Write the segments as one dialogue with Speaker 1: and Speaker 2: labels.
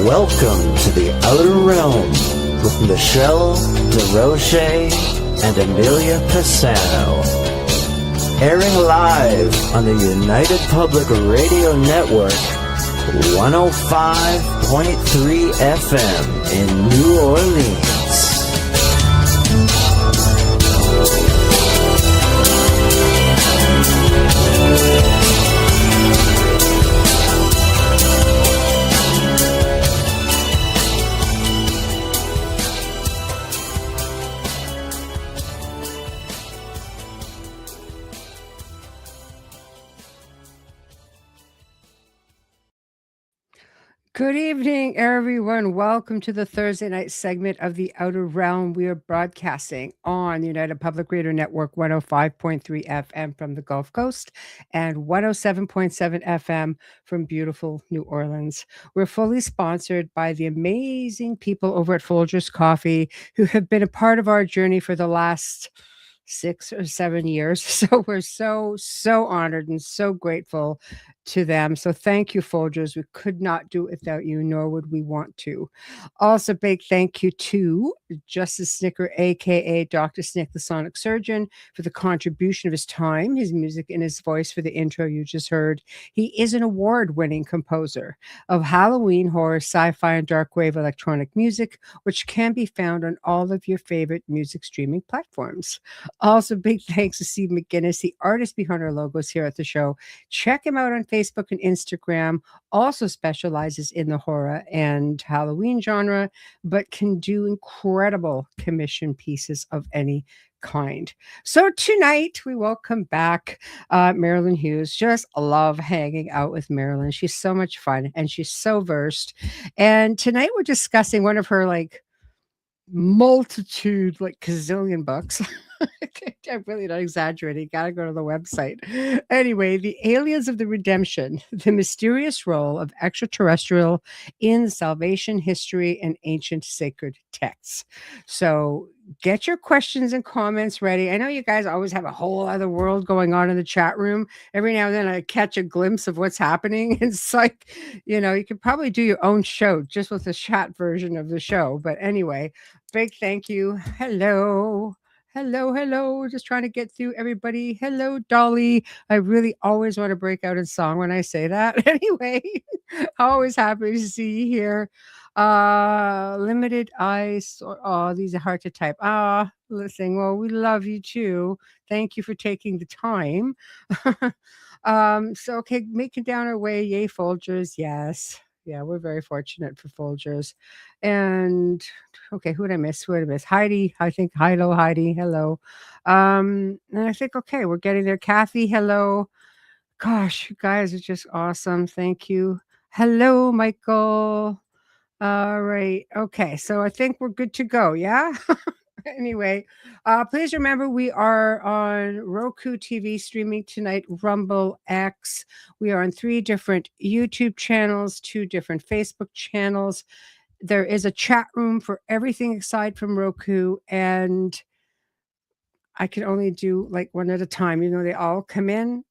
Speaker 1: Welcome to the Outer Realm with Michelle DeRoche and Amelia Pisano. Airing live on the United Public Radio Network, 105.3 FM in New Orleans.
Speaker 2: Good evening, everyone. Welcome to the Thursday night segment of the Outer Realm. We are broadcasting on the United Public Radio Network, 105.3 FM from the Gulf Coast and 107.7 FM from beautiful New Orleans. We're fully sponsored by the amazing people over at Folgers Coffee who have been a part of our journey for the last 6 or 7 years. So we're so honored and so grateful to them. So thank you, Folgers. We could not do it without you, nor would we want to. Also, big thank you to Justice Snicker, aka Dr. Snick, the Sonic Surgeon, for the contribution of his time, his music, and his voice for the intro you just heard. He is an award-winning composer of Halloween, horror, sci-fi, and dark wave electronic music, which can be found on all of your favorite music streaming platforms. Also, big thanks to Steve McGinnis, the artist behind our logos here at the show. Check him out on Facebook and Instagram. Also specializes in the horror and Halloween genre, but can do incredible commission pieces of any kind. So tonight we welcome back Marilynn Hughes. Just love hanging out with Marilynn. She's so much fun and she's so versed. And tonight we're discussing one of her multitude, gazillion books. I'm really not exaggerating. Gotta go to the website. Anyway, The Aliens of the Redemption, the mysterious role of extraterrestrial in salvation history and ancient sacred texts. So get your questions and comments ready. I know you guys always have a whole other world going on in the chat room. Every now and then I catch a glimpse of what's happening. It's you could probably do your own show just with the chat version of the show. But anyway, big thank you. Hello. Just trying to get through everybody. Hello, Dolly. I really always want to break out in song when I say that. Anyway, always happy to see you here. Limited eyes. Oh, these are hard to type. Listen, well, we love you too. Thank you for taking the time. Okay, making down our way. Yay, Folgers. Yes. Yeah, we're very fortunate for Folgers. And okay, who did I miss? Heidi, I think. Hello, Heidi. Hello. And I think, okay, we're getting there. Kathy, hello. Gosh, you guys are just awesome. Thank you. Hello, Michael. All right. Okay, so I think we're good to go. Yeah. Anyway, please remember we are on Roku TV streaming tonight, Rumble, X. We are on 3 different YouTube channels, 2 different Facebook channels. There is a chat room for everything aside from Roku, and I can only do one at a time. They all come in.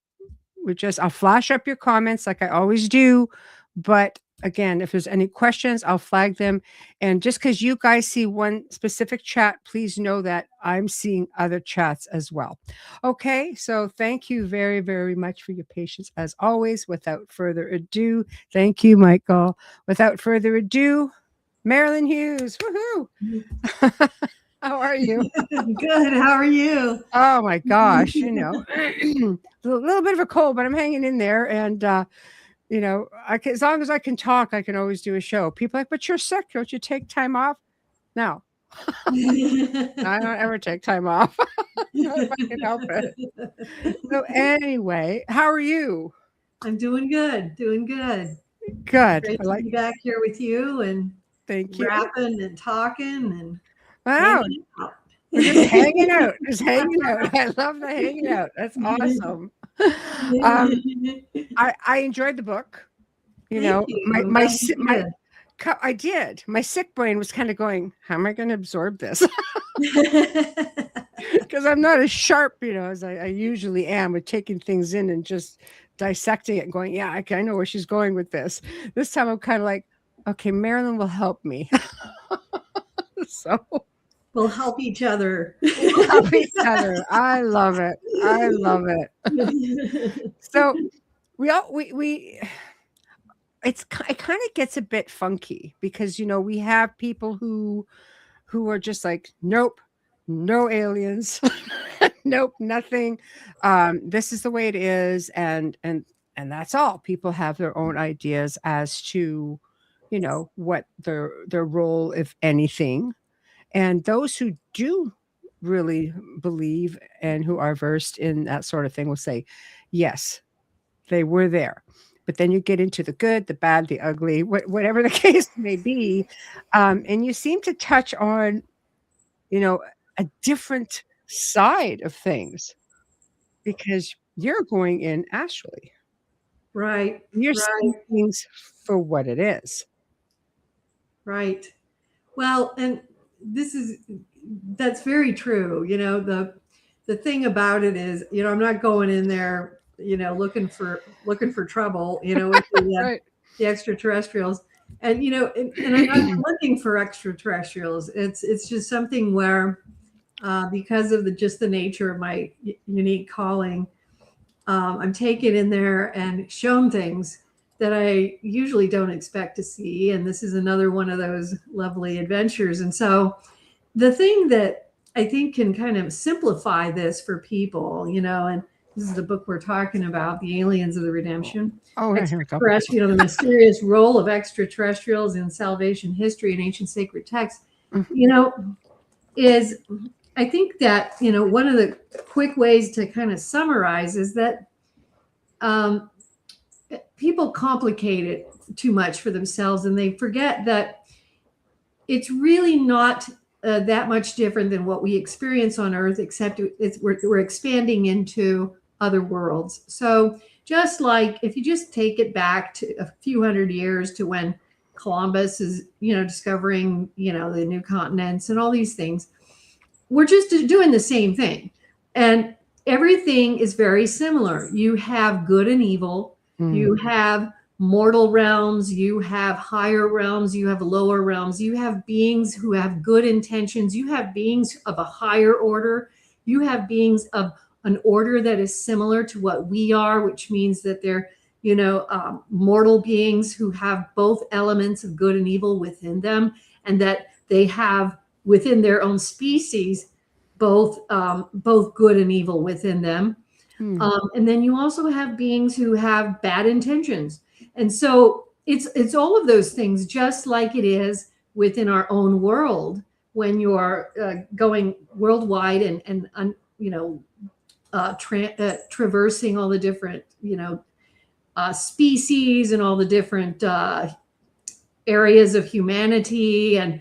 Speaker 2: I'll flash up your comments like I always do, but again, if there's any questions, I'll flag them. And just because you guys see one specific chat, please know that I'm seeing other chats as well. Okay, so thank you very, very much for your patience as always. Without further ado, thank you, Michael. Without further ado, Marilynn Hughes. Woohoo! How are you?
Speaker 3: Good. How are you?
Speaker 2: Oh my gosh, a little bit of a cold, but I'm hanging in there. And as long as I can talk, I can always do a show. People are like, but you're sick. Don't you take time off? No. I don't ever take time off. Not if I can help it. So anyway, how are you?
Speaker 3: I'm doing good. Good.
Speaker 2: Good.
Speaker 3: Great to be back here with you and
Speaker 2: thank you.
Speaker 3: Rapping and talking and
Speaker 2: wow. Just hanging out. I love the hanging out. That's awesome. I enjoyed the book. I did. My sick brain was kind of going, how am I going to absorb this? Because I'm not as sharp, as I usually am with taking things in and just dissecting it and going, yeah, I know where she's going with this. This time I'm kind of like, Okay, Marilyn will help me. So
Speaker 3: We'll help each other.
Speaker 2: we'll help each other. I love it. I love it. So we it kind of gets a bit funky because we have people who are just like, nope, no aliens, nope, nothing. This is the way it is, and that's all. People have their own ideas as to what their role, if anything. And those who do really believe and who are versed in that sort of thing will say, yes, they were there. But then you get into the good, the bad, the ugly, whatever the case may be. And you seem to touch on, a different side of things because you're going in astrally.
Speaker 3: Right.
Speaker 2: You're
Speaker 3: Right.
Speaker 2: seeing things for what it is.
Speaker 3: Right. Well, and that's very true. The thing about it is, I'm not going in there, looking for trouble, with
Speaker 2: Right.
Speaker 3: the extraterrestrials. And and I'm not looking for extraterrestrials. It's just something where because of the nature of my unique calling, I'm taken in there and shown things that I usually don't expect to see. And this is another one of those lovely adventures. And so the thing that I think can kind of simplify this for people, and this is the book we're talking about, The Aliens of the Redemption.
Speaker 2: Oh, yeah, here we go.
Speaker 3: The mysterious role of extraterrestrials in salvation history and ancient sacred texts, is, I think that, one of the quick ways to kind of summarize is that people complicate it too much for themselves, and they forget that it's really not that much different than what we experience on Earth, except we're expanding into other worlds. So just like if you just take it back to a few hundred years to when Columbus is, discovering, the new continents and all these things, we're just doing the same thing. And everything is very similar. You have good and evil. You have mortal realms, you have higher realms, you have lower realms, you have beings who have good intentions, you have beings of a higher order, you have beings of an order that is similar to what we are, which means that they're, mortal beings who have both elements of good and evil within them, and that they have within their own species both good and evil within them. And then you also have beings who have bad intentions. And so it's all of those things, just like it is within our own world when you're going worldwide and traversing all the different, species and all the different areas of humanity. And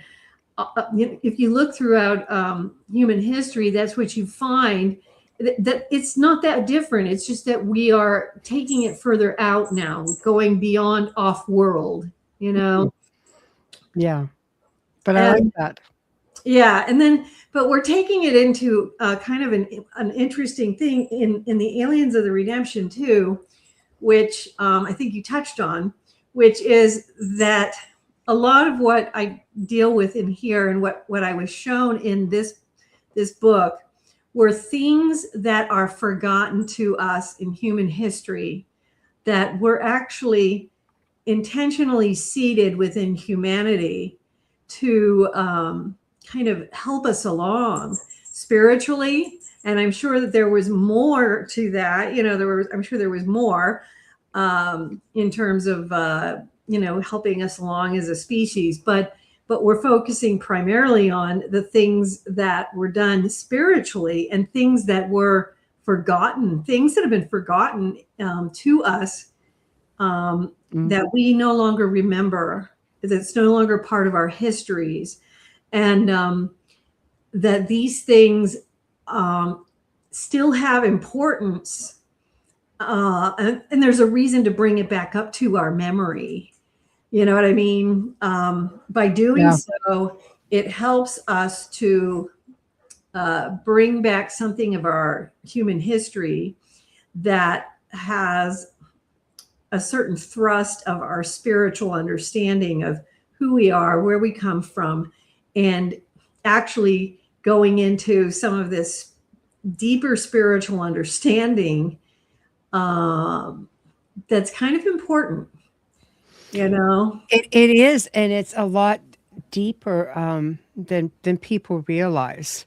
Speaker 3: if you look throughout human history, that's what you find. That it's not that different. It's just that we are taking it further out now, going beyond off-world,
Speaker 2: Yeah, but I like that.
Speaker 3: Yeah, but we're taking it into kind of an interesting thing in the Aliens of the Redemption too, which I think you touched on, which is that a lot of what I deal with in here and what I was shown in this book were things that are forgotten to us in human history that were actually intentionally seeded within humanity to kind of help us along spiritually. And I'm sure that there was more to that. I'm sure there was more in terms of, helping us along as a species. But we're focusing primarily on the things that were done spiritually and things that were forgotten, things that have been forgotten to us that we no longer remember, that's no longer part of our histories. And that these things still have importance. And there's a reason to bring it back up to our memory. You know what I mean? By doing so, it helps us to bring back something of our human history that has a certain thrust of our spiritual understanding of who we are, where we come from, and actually going into some of this deeper spiritual understanding that's kind of important, you know?
Speaker 2: It is, and it's a lot deeper than people realize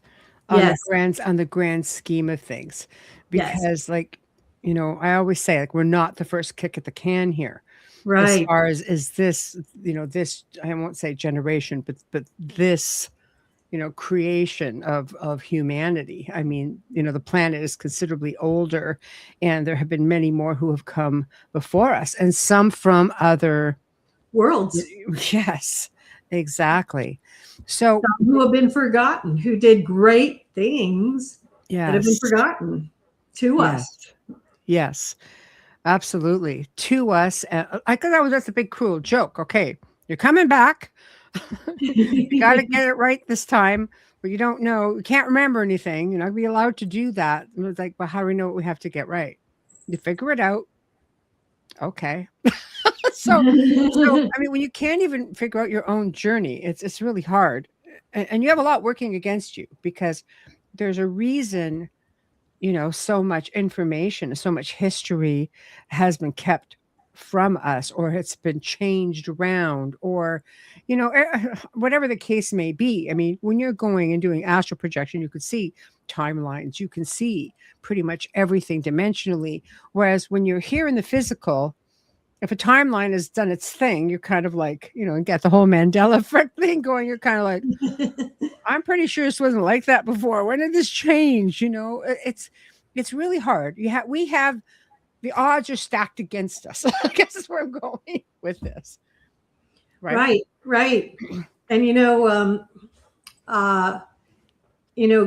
Speaker 2: on
Speaker 3: Yes.
Speaker 2: the grand scheme of things.
Speaker 3: Yes.
Speaker 2: Because like, you know, I always say, like, we're not the first kick at the can here. As
Speaker 3: Right.
Speaker 2: far as this, you know, this, I won't say generation, but this, you know, creation of humanity. I mean, you know, the planet is considerably older, and there have been many more who have come before us, and some from other
Speaker 3: Worlds.
Speaker 2: Yes, exactly. So,
Speaker 3: Some who have been forgotten, who did great things that have been
Speaker 2: yes,
Speaker 3: forgotten to us.
Speaker 2: yes, absolutely. To us, I thought that's a big cruel joke. Okay, you're coming back. You got to get it right this time, but you don't know, you can't remember anything. You're not gonna be allowed to do that. And it's like, well, how do we know what we have to get right? You figure it out. Okay. So I mean, when you can't even figure out your own journey, it's really hard, and you have a lot working against you, because there's a reason, you know, so much information, so much history has been kept from us, or it's been changed around, or, you know, whatever the case may be. I mean, when you're going and doing astral projection, you could see timelines, you can see pretty much everything dimensionally. Whereas when you're here in the physical, if a timeline has done its thing, you're kind of like, you know, and get the whole Mandela effect thing going. You're kind of like, I'm pretty sure this wasn't like that before. When did this change? You know, it's really hard. We have the odds are stacked against us. I guess that's where I'm going with this. Right.
Speaker 3: And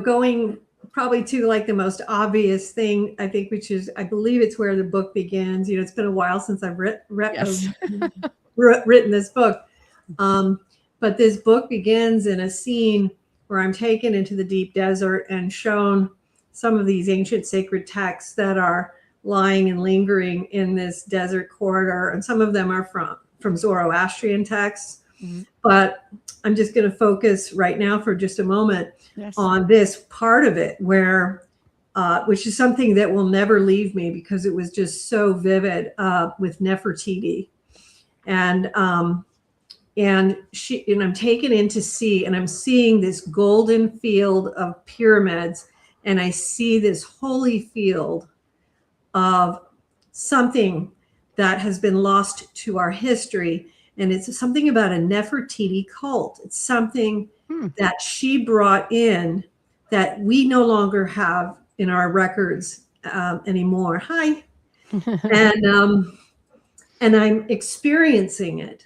Speaker 3: going probably to like the most obvious thing, I think, which is, I believe it's where the book begins. You know, it's been a while since I've written this book. But this book begins in a scene where I'm taken into the deep desert and shown some of these ancient sacred texts that are lying and lingering in this desert corridor. And some of them are from Zoroastrian texts. Mm-hmm. But I'm just going to focus right now for just a moment on this part of it, where, which is something that will never leave me, because it was just so vivid, with Nefertiti. And I'm taken in to see, and I'm seeing this golden field of pyramids, and I see this holy field of something that has been lost to our history. And it's something about a Nefertiti cult. It's something that she brought in that we no longer have in our records anymore. Hi. And I'm experiencing it,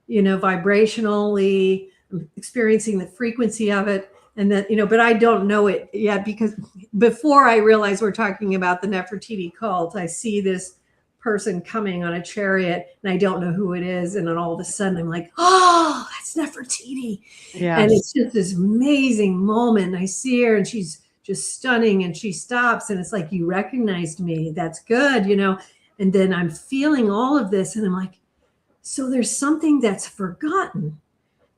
Speaker 3: you know, vibrationally. I'm experiencing the frequency of it. And that, you know, but I don't know it yet, because before I realize we're talking about the Nefertiti cult, I see this person coming on a chariot, and I don't know who it is. And then all of a sudden I'm like, oh, that's Nefertiti. Yes. And it's just this amazing moment. I see her, and she's just stunning, and she stops, and it's like, you recognized me. That's good, you know? And then I'm feeling all of this, and I'm like, so there's something that's forgotten.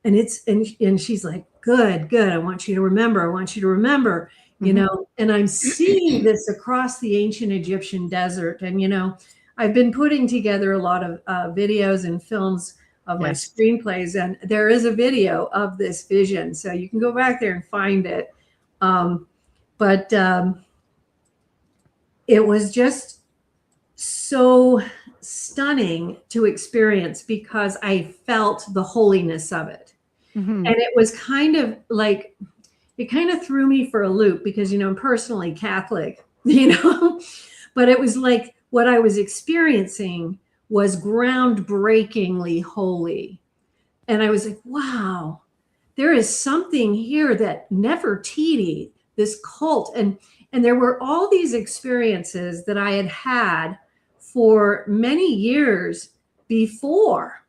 Speaker 3: And and she's like, good. I want you to remember, you know? And I'm seeing this across the ancient Egyptian desert. And, you know, I've been putting together a lot of videos and films of my screenplays, and there is a video of this vision, so you can go back there and find it. But it was just so stunning to experience, because I felt the holiness of it. Mm-hmm. And it was kind of like, it kind of threw me for a loop, because, you know, I'm personally Catholic, you know, but it was like, what I was experiencing was groundbreakingly holy. And I was like, wow, there is something here that Nefertiti, this cult, and there were all these experiences that I had for many years before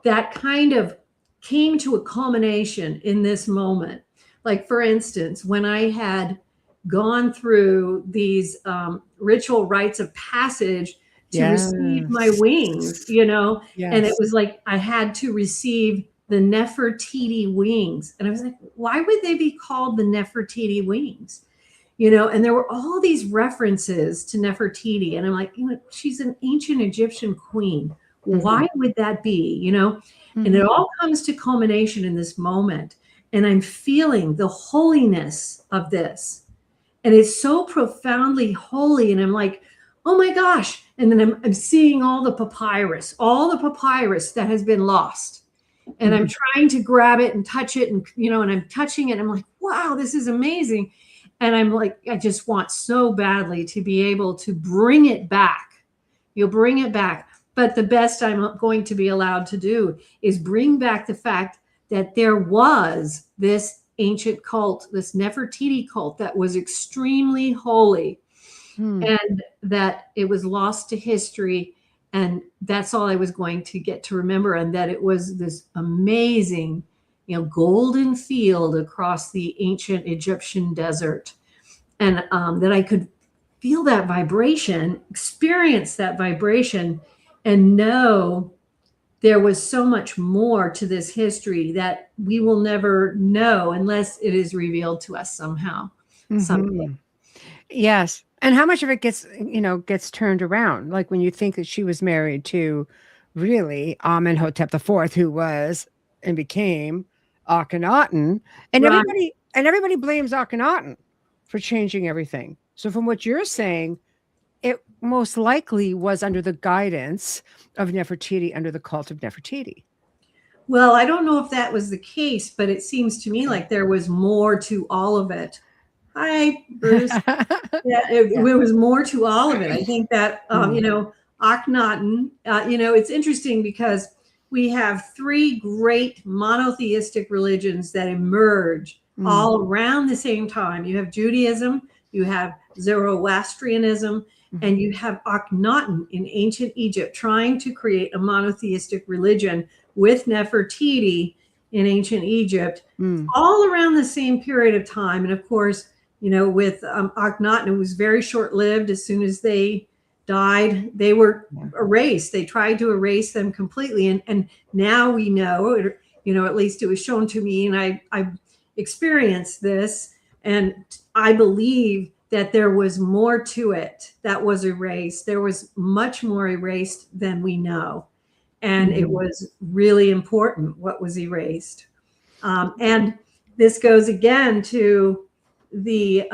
Speaker 3: that kind of came to a culmination in this moment. Like, for instance, when I had gone through these ritual rites of passage to receive my wings, you know, and it was like I had to receive the Nefertiti wings. And I was like, why would they be called the Nefertiti wings? You know, and there were all these references to Nefertiti. And I'm like, you know, she's an ancient Egyptian queen. Why would that be? You know, and it all comes to culmination in this moment. And I'm feeling the holiness of this. And it's so profoundly holy. And I'm like, oh my gosh. And then I'm seeing all the papyrus that has been lost. And I'm trying to grab it and touch it. And, you know, and I'm touching it. And I'm like, wow, this is amazing. And I'm like, I just want so badly to be able to bring it back. You'll bring it back. But the best I'm going to be allowed to do is bring back the fact that there was this ancient cult, this Nefertiti cult that was extremely holy, and that it was lost to history. And that's all I was going to get to remember. And that it was this amazing, you know, golden field across the ancient Egyptian desert. And that I could feel that vibration, experience that vibration, and know there was so much more to this history that we will never know unless it is revealed to us somehow. Someday.
Speaker 2: Yes. And how much of it gets turned around? Like when you think that she was married to really Amenhotep IV, who was and became Akhenaten, and everybody blames Akhenaten for changing everything. So from what you're saying, it most likely was under the guidance of Nefertiti, under the cult of Nefertiti.
Speaker 3: Well, I don't know if that was the case, but it seems to me like there was more to all of it. Hi, Bruce. It was more to all of it. I think that, you know, Akhenaten, you know, it's interesting because we have three great monotheistic religions that emerge all around the same time. You have Judaism, you have Zoroastrianism, and you have Akhenaten in ancient Egypt trying to create a monotheistic religion with Nefertiti in ancient Egypt, all around the same period of time. And of course, you know, with Akhenaten, it was very short-lived. As soon as they died, they were erased. They tried to erase them completely. And now we know, you know, at least it was shown to me, and I experienced this, and I believe that there was more to it that was erased. There was much more erased than we know. And it was really important what was erased. And this goes again to the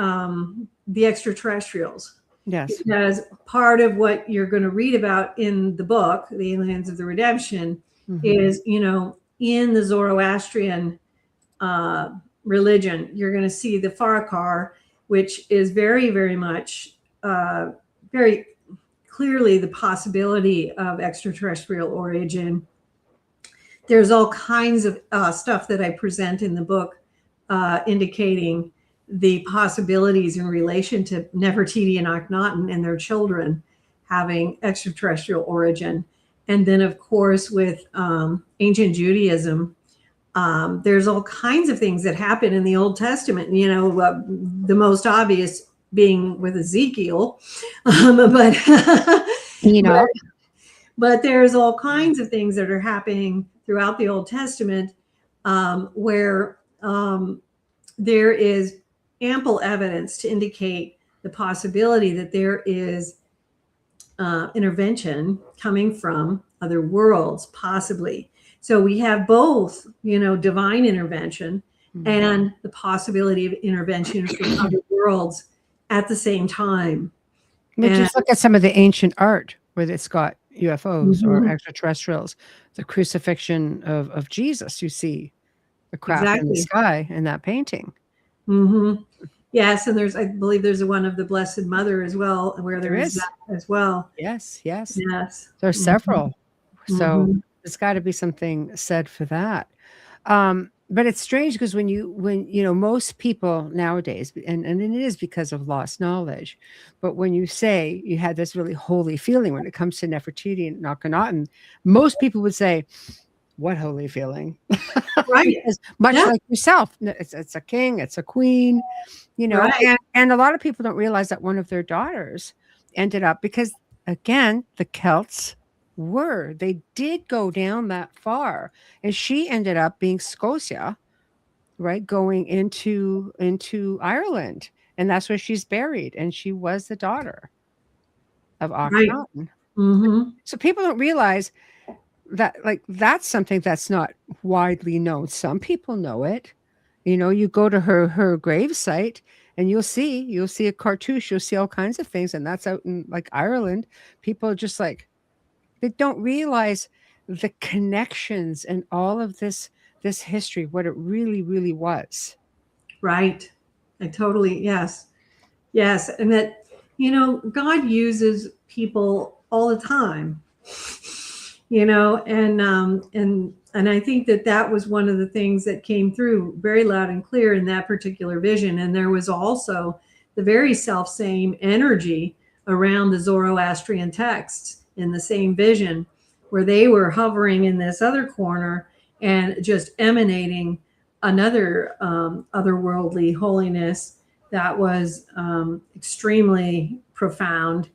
Speaker 3: extraterrestrials.
Speaker 2: Yes.
Speaker 3: Because part of what you're going to read about in the book, The Aliens of the Redemption, is, you know, in the Zoroastrian religion, you're going to see the Farakar, which is very, very much, very clearly the possibility of extraterrestrial origin. There's all kinds of stuff that I present in the book indicating the possibilities in relation to Nefertiti and Akhenaten and their children having extraterrestrial origin. And then, of course, with ancient Judaism, there's all kinds of things that happen in the Old Testament, you know, the most obvious being with Ezekiel, but there's all kinds of things that are happening throughout the Old Testament where there is ample evidence to indicate the possibility that there is intervention coming from other worlds, possibly. So we have both, you know, divine intervention and the possibility of intervention from other worlds at the same time.
Speaker 2: Just look at some of the ancient art where it's got UFOs or extraterrestrials, the crucifixion of Jesus, you see the craft in the sky in that painting.
Speaker 3: Yes, and I believe there's one of the Blessed Mother as well, where there is that as well.
Speaker 2: Yes. There's several. So there's got to be something said for that. But it's strange because when you know, most people nowadays, and it is because of lost knowledge, but when you say you had this really holy feeling when it comes to Nefertiti and Akhenaten, most people would say, what holy feeling?
Speaker 3: Right.
Speaker 2: Much like yourself. It's a king, it's a queen, you know, and a lot of people don't realize that one of their daughters ended up, because again, the Celts were. They did go down that far. And she ended up being Scotia, right? Going into Ireland. And that's where she's buried. And she was the daughter of
Speaker 3: Right.
Speaker 2: Akhenaten.
Speaker 3: Mm-hmm.
Speaker 2: So people don't realize that, like, that's something that's not widely known. Some people know it. You know, you go to her grave site and you'll see a cartouche, you'll see all kinds of things, and that's out in like Ireland. People are just like, they don't realize the connections and all of this history, what it really, really was.
Speaker 3: Right. I totally, yes. Yes. And that, you know, God uses people all the time, you know, and I think that was one of the things that came through very loud and clear in that particular vision. And there was also the very self-same energy around the Zoroastrian texts in the same vision, where they were hovering in this other corner and just emanating another otherworldly holiness that was extremely profound.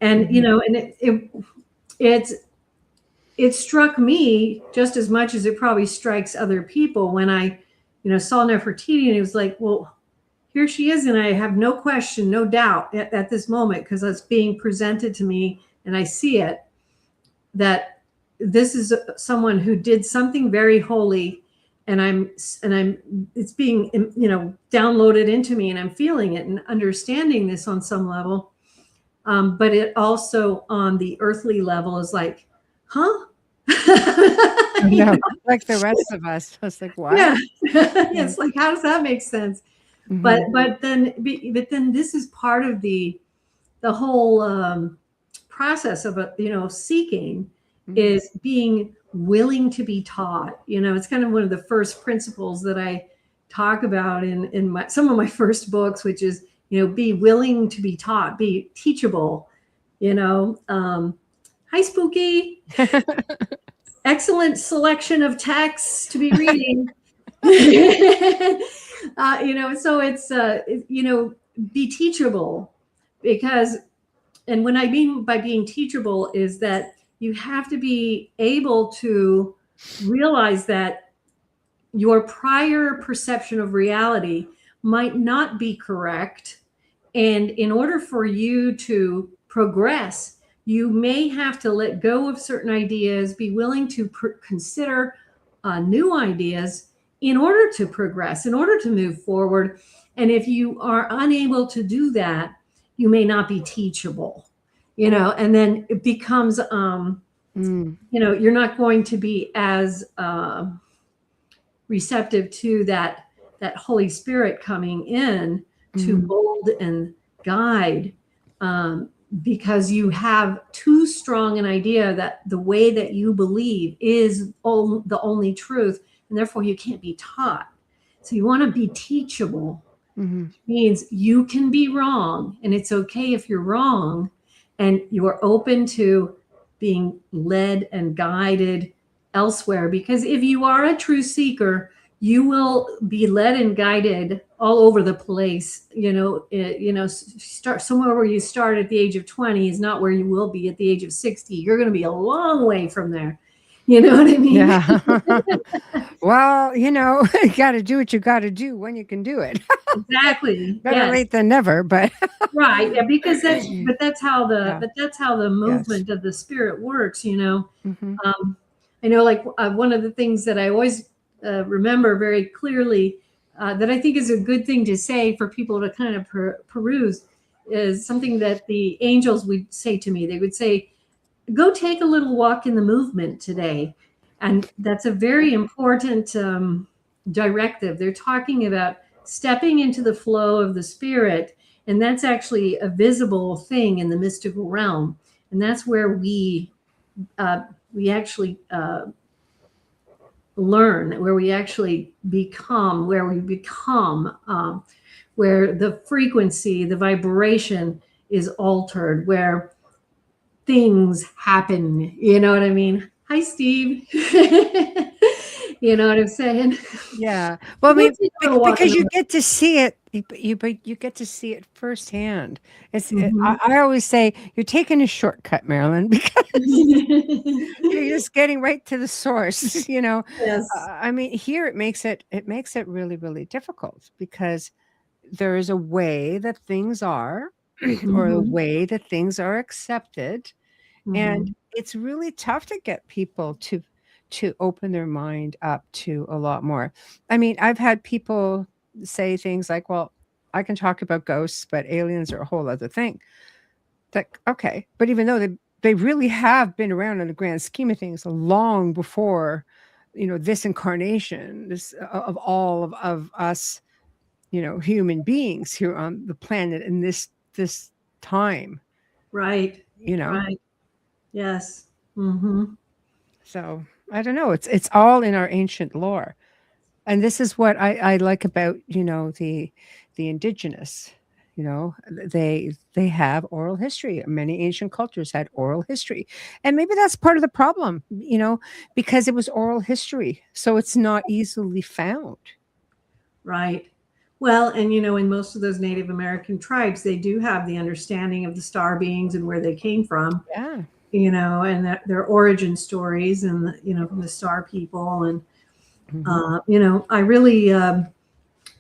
Speaker 3: And you know, and it struck me just as much as it probably strikes other people when I, you know, saw Nefertiti, and it was like, well, here she is, and I have no question, no doubt at this moment, because it's being presented to me and I see it, that this is someone who did something very holy, and it's being, you know, downloaded into me, and I'm feeling it and understanding this on some level. But it also on the earthly level is like, huh?
Speaker 2: Yeah, like the rest of us. I was like, what?
Speaker 3: Yeah. It's like, how does that make sense?
Speaker 2: Mm-hmm.
Speaker 3: But then this is part of the whole process of seeking, is being willing to be taught. You know, it's kind of one of the first principles that I talk about in some of my first books, which is, you know, be willing to be taught, be teachable. You know, hi Spooky. Excellent selection of texts to be reading. You know, so it's you know, be teachable, because, and what I mean by being teachable is that you have to be able to realize that your prior perception of reality might not be correct, and in order for you to progress, you may have to let go of certain ideas, be willing to consider new ideas in order to progress, in order to move forward. And if you are unable to do that, you may not be teachable, you know, and then it becomes, you know, you're not going to be as receptive to that Holy Spirit coming in to mold and guide, because you have too strong an idea that the way that you believe is the only truth, and therefore you can't be taught. So you want to be teachable. Means you can be wrong, and it's okay if you're wrong, and you're open to being led and guided elsewhere. Because if you are a true seeker, you will be led and guided all over the place. You know, start somewhere where you start at the age of 20 is not where you will be at the age of 60. You're going to be a long way from there. You know what I mean?
Speaker 2: Yeah. Well, you know, you got to do what you got to do when you can do it.
Speaker 3: Exactly.
Speaker 2: Better late than never, but
Speaker 3: right. Yeah, because that's how the movement of the Spirit works. You know, I know, like one of the things that I always remember very clearly, that I think is a good thing to say for people to kind of peruse, is something that the angels would say to me. They would say, go take a little walk in the movement today. And that's a very important directive. They're talking about stepping into the flow of the Spirit. And that's actually a visible thing in the mystical realm. And that's where we actually learn, where we actually become, where the frequency, the vibration is altered, where things happen. You know what I mean? Hi, Steve. You You know what I'm saying?
Speaker 2: Yeah. Well, I mean,
Speaker 3: Makes me wanna walk
Speaker 2: because
Speaker 3: in
Speaker 2: you
Speaker 3: the
Speaker 2: get to see it, but you get to see it firsthand.
Speaker 3: Mhm.
Speaker 2: I always say you're taking a shortcut, Marilyn, because you're just getting right to the source.
Speaker 3: Yes.
Speaker 2: I mean, here it makes it really, really difficult because there is a way that things are, or a
Speaker 3: Mhm.
Speaker 2: way that things are accepted. And
Speaker 3: Mhm.
Speaker 2: it's really tough to get people to open their mind up to a lot more. I mean, I've had people say things like, "Well, I can talk about ghosts, but aliens are a whole other thing." Like, okay, but even though they really have been around in the grand scheme of things long before, this incarnation, this of all of us, human beings here on the planet in this time,
Speaker 3: Right.
Speaker 2: you know.
Speaker 3: Right. Yes. Mhm.
Speaker 2: So I don't know. It's all in our ancient lore, and this is what I like about the indigenous. They have oral history. Many ancient cultures had oral history, and maybe that's part of the problem. Because it was oral history, so it's not easily found.
Speaker 3: Right. Well, and in most of those Native American tribes, they do have the understanding of the star beings and where they came from,
Speaker 2: Yeah.
Speaker 3: and their origin stories and, from the star people. And,
Speaker 2: Hmm.
Speaker 3: I really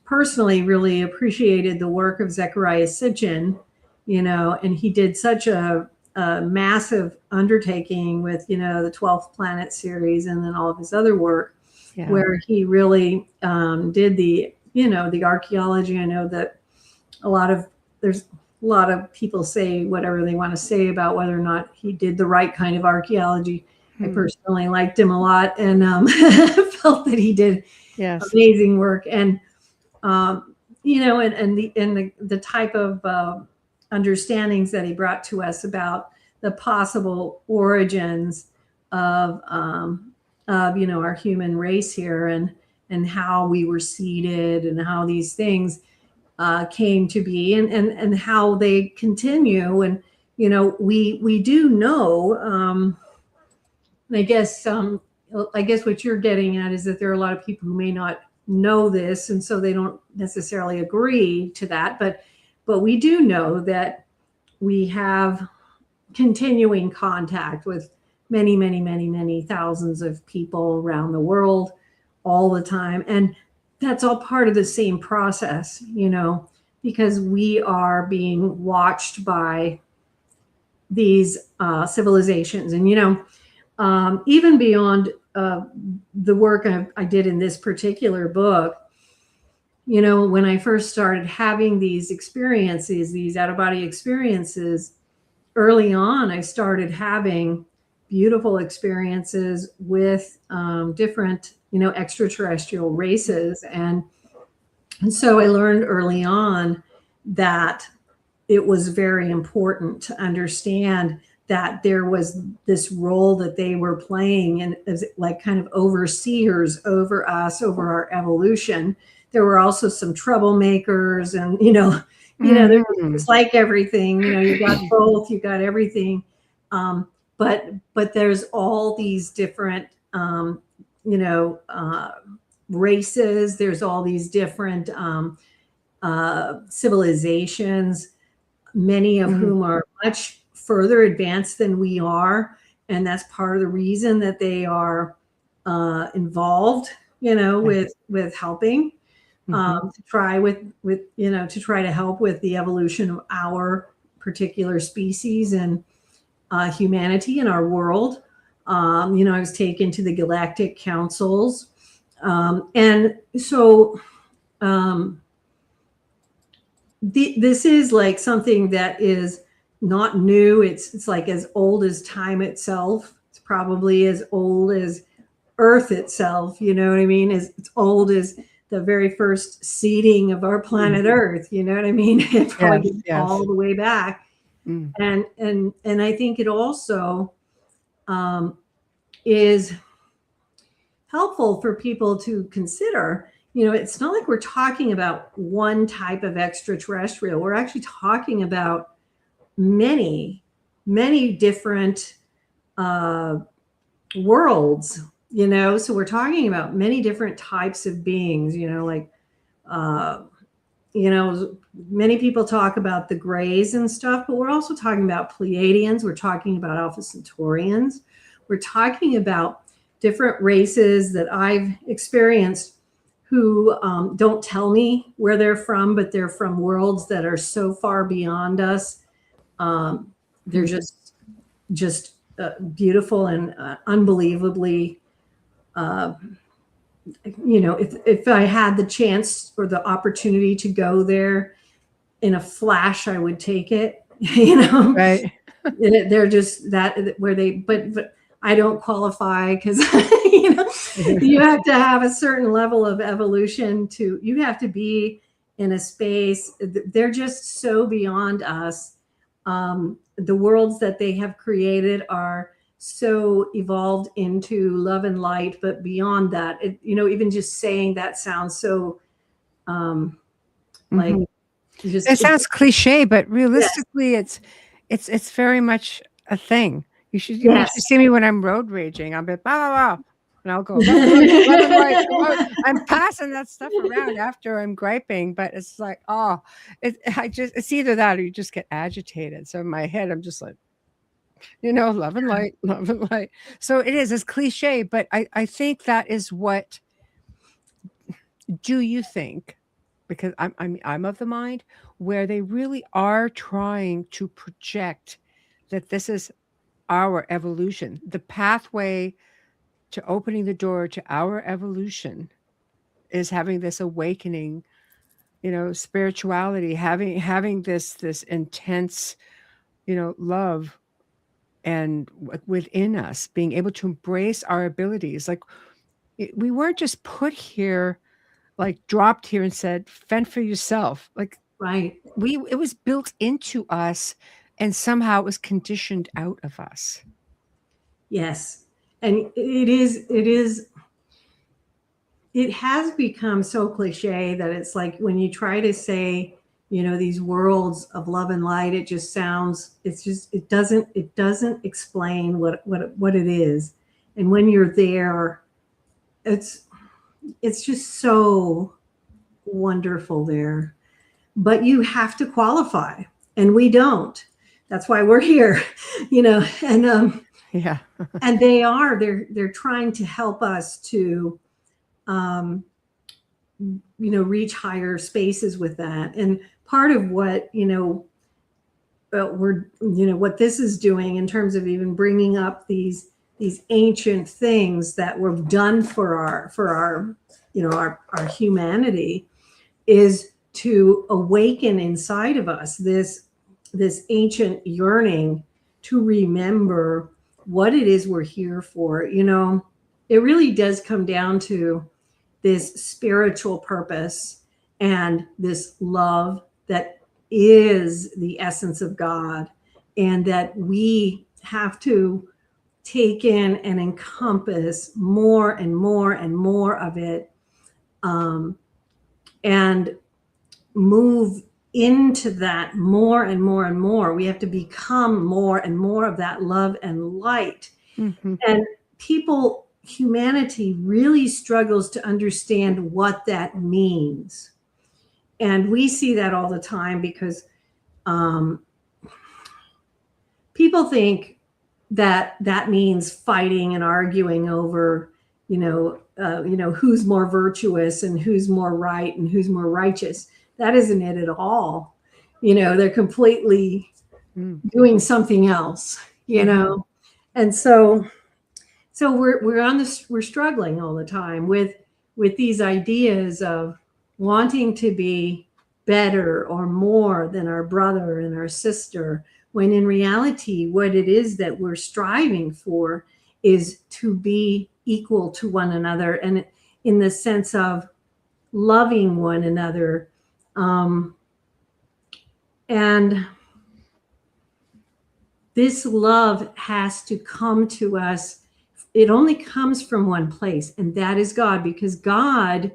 Speaker 3: personally really appreciated the work of Zechariah Sitchin, and he did such a massive undertaking with, the 12th Planet series and then all of his other work
Speaker 2: Yeah.
Speaker 3: where he really did the archaeology. I know that there's a lot of people say whatever they want to say about whether or not he did the right kind of archaeology. I
Speaker 2: Hmm.
Speaker 3: personally liked him a lot and felt that he did
Speaker 2: Yes.
Speaker 3: amazing work. And and the type of understandings that he brought to us about the possible origins of our human race here, and how we were seeded and how these things came to be, and how they continue. And we do know, and I guess what you're getting at is that there are a lot of people who may not know this, and so they don't necessarily agree to that. But we do know that we have continuing contact with many, many, many, many thousands of people around the world all the time. And that's all part of the same process, because we are being watched by these civilizations. And, even beyond the work I did in this particular book, when I first started having these experiences, these out of body experiences, early on, I started having beautiful experiences with different, extraterrestrial races. And so I learned early on that it was very important to understand that there was this role that they were playing, and as like kind of overseers over us, over our evolution. There were also some troublemakers, and
Speaker 2: Mhm.
Speaker 3: it's like everything. You got both, you got everything. But there's all these different you know races. There's all these different civilizations, many of
Speaker 2: Mhm.
Speaker 3: whom are much further advanced than we are. And that's part of the reason that they are involved,
Speaker 2: Yes.
Speaker 3: with helping,
Speaker 2: Mhm.
Speaker 3: to try to try to help with the evolution of our particular species and humanity in our world. I was taken to the galactic councils. And so this is like something that is not new. It's like as old as time itself. It's probably as old as Earth itself. You know what I mean? It's old as the very first seeding of our planet
Speaker 2: Mhm.
Speaker 3: Earth. You know what I mean? It probably
Speaker 2: Yes,
Speaker 3: goes
Speaker 2: yes.
Speaker 3: all the way back.
Speaker 2: Mm.
Speaker 3: And I think it also is helpful for people to consider. It's not like we're talking about one type of extraterrestrial. We're actually talking about many, many different worlds, So we're talking about many different types of beings, like, many people talk about the grays and stuff, but we're also talking about Pleiadians. We're talking about Alpha Centaurians. We're talking about different races that I've experienced who don't tell me where they're from, but they're from worlds that are so far beyond us. They're just beautiful and unbelievably, if I had the chance or the opportunity to go there in a flash, I would take it,
Speaker 2: Right.
Speaker 3: They're just that where but I don't qualify because, you have to have a certain level of evolution you have to be in a space. They're just so beyond us. The worlds that they have created are so evolved into love and light, but beyond that, even just saying that sounds so, like,
Speaker 2: it sounds cliche, but realistically,
Speaker 3: yes.
Speaker 2: it's very much a thing. You should see me when I'm road raging. I'll be blah, blah, blah, and I'll go love and light. I'm passing that stuff around after I'm griping, but it's like, it's either that or you just get agitated. So in my head, I'm just like, love and light, love and light. So it's cliche, but I think that is what. Do you think? Because I'm of the mind where they really are trying to project that this is our evolution, the pathway to opening the door to our evolution is having this awakening, spirituality, having this intense, love and within us, being able to embrace our abilities. Like we weren't just put here, like dropped here and said, fend for yourself. Like,
Speaker 3: Right.
Speaker 2: It was built into us and somehow it was conditioned out of us.
Speaker 3: Yes. And it has become so cliche that it's like when you try to say, these worlds of love and light, it just sounds, it doesn't explain what it is. And when you're there, it's just so wonderful there. But you have to qualify, and we don't. That's why we're here, and
Speaker 2: yeah.
Speaker 3: and they're trying to help us to reach higher spaces with that. And part of what what this is doing in terms of even bringing up these ancient things that were done for our humanity is to awaken inside of us this ancient yearning to remember what it is we're here for. It really does come down to this spiritual purpose and this love that is the essence of God, and that we have to take in and encompass more and more and more of it, and move into that more and more and more. We have to become more and more of that love and light.
Speaker 2: Mm-hmm.
Speaker 3: And humanity really struggles to understand what that means. And we see that all the time because people think that means fighting and arguing over, who's more virtuous and who's more right and who's more righteous. That isn't it at all. They're completely doing something else, and so we're struggling all the time with these ideas of wanting to be better or more than our brother and our sister, when in reality, what it is that we're striving for is to be equal to one another, and in the sense of loving one another. And this love has to come to us. It only comes from one place, and that is God, because God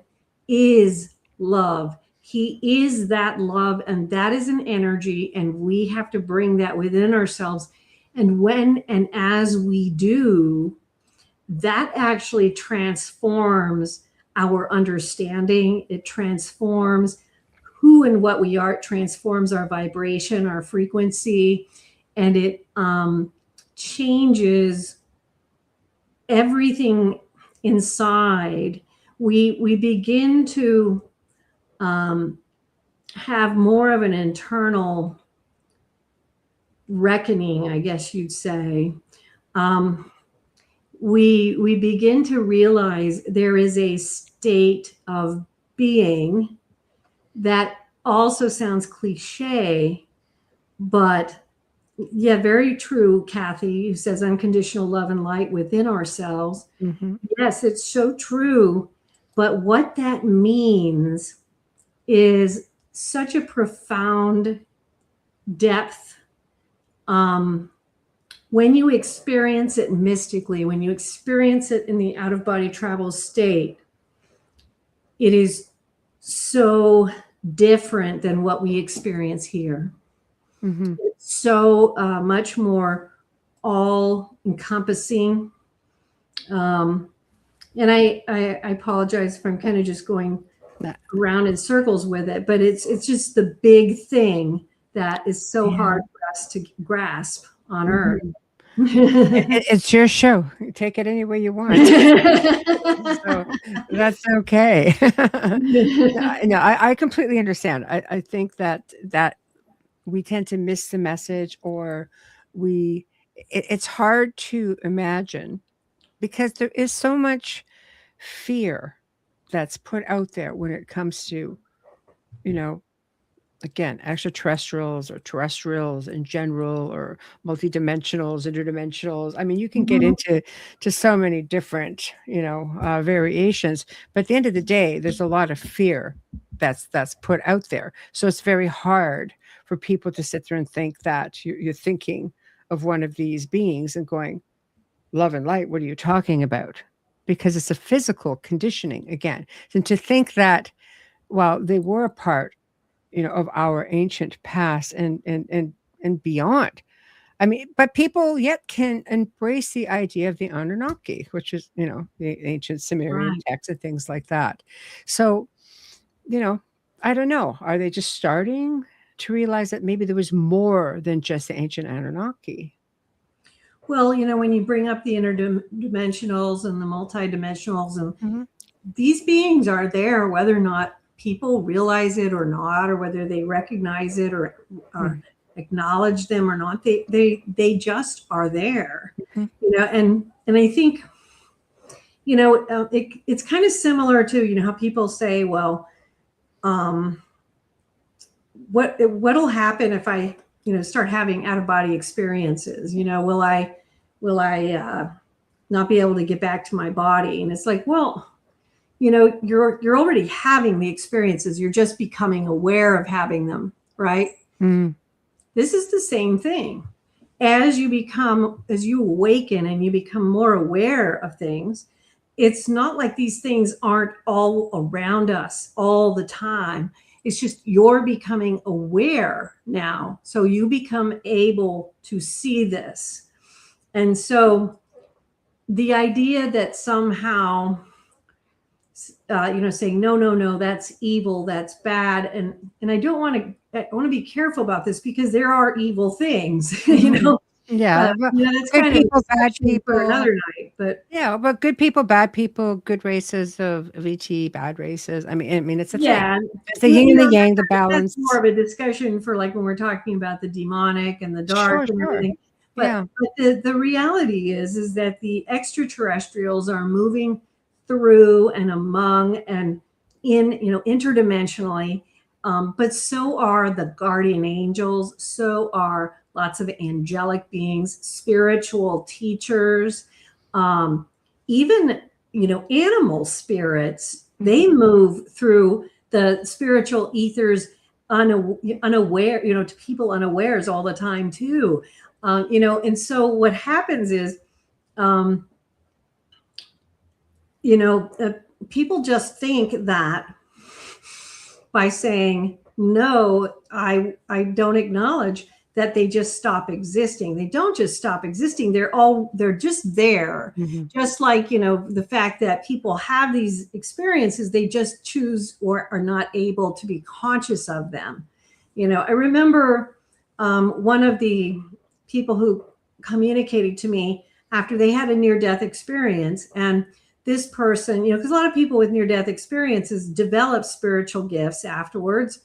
Speaker 3: is love. He is that love, and that is an energy, and we have to bring that within ourselves. And when and as we do, that actually transforms our understanding. It transforms who and what we are. It transforms our vibration, our frequency, and it changes everything inside. We begin to have more of an internal reckoning, I guess you'd say. We begin to realize there is a state of being that also sounds cliche, but yeah, very true, Kathy, who says unconditional love and light within ourselves.
Speaker 2: Mm-hmm.
Speaker 3: Yes, it's so true. But what that means is such a profound depth. When you experience it mystically, when you experience it in the out-of-body travel state, it is so different than what we experience here.
Speaker 2: Mm-hmm.
Speaker 3: It's so much more all-encompassing. And I apologize if I'm kind of just going around in circles with it, but it's just the big thing that is so hard for us to grasp on Earth.
Speaker 2: It's your show. You take it any way you want. So that's okay. No, I completely understand. I think that we tend to miss the message, or it's hard to imagine because there is so much fear that's put out there when it comes to, again, extraterrestrials or terrestrials in general, or multidimensionals, interdimensionals. I mean, you can get into so many different, variations. But at the end of the day, there's a lot of fear that's put out there. So it's very hard for people to sit there and think that you're thinking of one of these beings and going, love and light, what are you talking about? Because it's a physical conditioning again. And to think that, well, they were a part of our ancient past and beyond. I mean, but people yet can embrace the idea of the Anunnaki, which is, the ancient Sumerian texts and things like that. So, I don't know. Are they just starting to realize that maybe there was more than just the ancient Anunnaki?
Speaker 3: Well, when you bring up the interdimensionals and the multidimensionals, and these beings are there, whether or not people realize it or not, or whether they recognize it or acknowledge them or not, they just are there. And I think it's kind of similar to how people say, well, what'll happen if I start having out-of-body experiences? Will I not be able to get back to my body? And it's like, well, you're already having the experiences. You're just becoming aware of having them, right? This is the same thing. As you awaken and you become more aware of things, it's not like these things aren't all around us all the time. It's just you're becoming aware now. So you become able to see this. And so the idea that somehow saying, no, that's evil, that's bad. And I want to be careful about this because there are evil things,
Speaker 2: Yeah.
Speaker 3: that's kind of bad people for another night, but
Speaker 2: but good people, bad people, good races of ET, bad races. I mean, it's a thing. It's the yin and the yang, the balance.
Speaker 3: That's more of a discussion for like when we're talking about the demonic and the dark and everything. But the reality is that the extraterrestrials are moving through and among and in, interdimensionally, but so are the guardian angels, so are lots of angelic beings, spiritual teachers, even, animal spirits. They move through the spiritual ethers unaware, to people unawares all the time too. And so what happens is, people just think that by saying, no, I don't acknowledge, that they just stop existing. They don't just stop existing. They're just there. Just like, the fact that people have these experiences, they just choose or are not able to be conscious of them. I remember one of the people who communicated to me after they had a near-death experience, and this person, because a lot of people with near-death experiences develop spiritual gifts afterwards.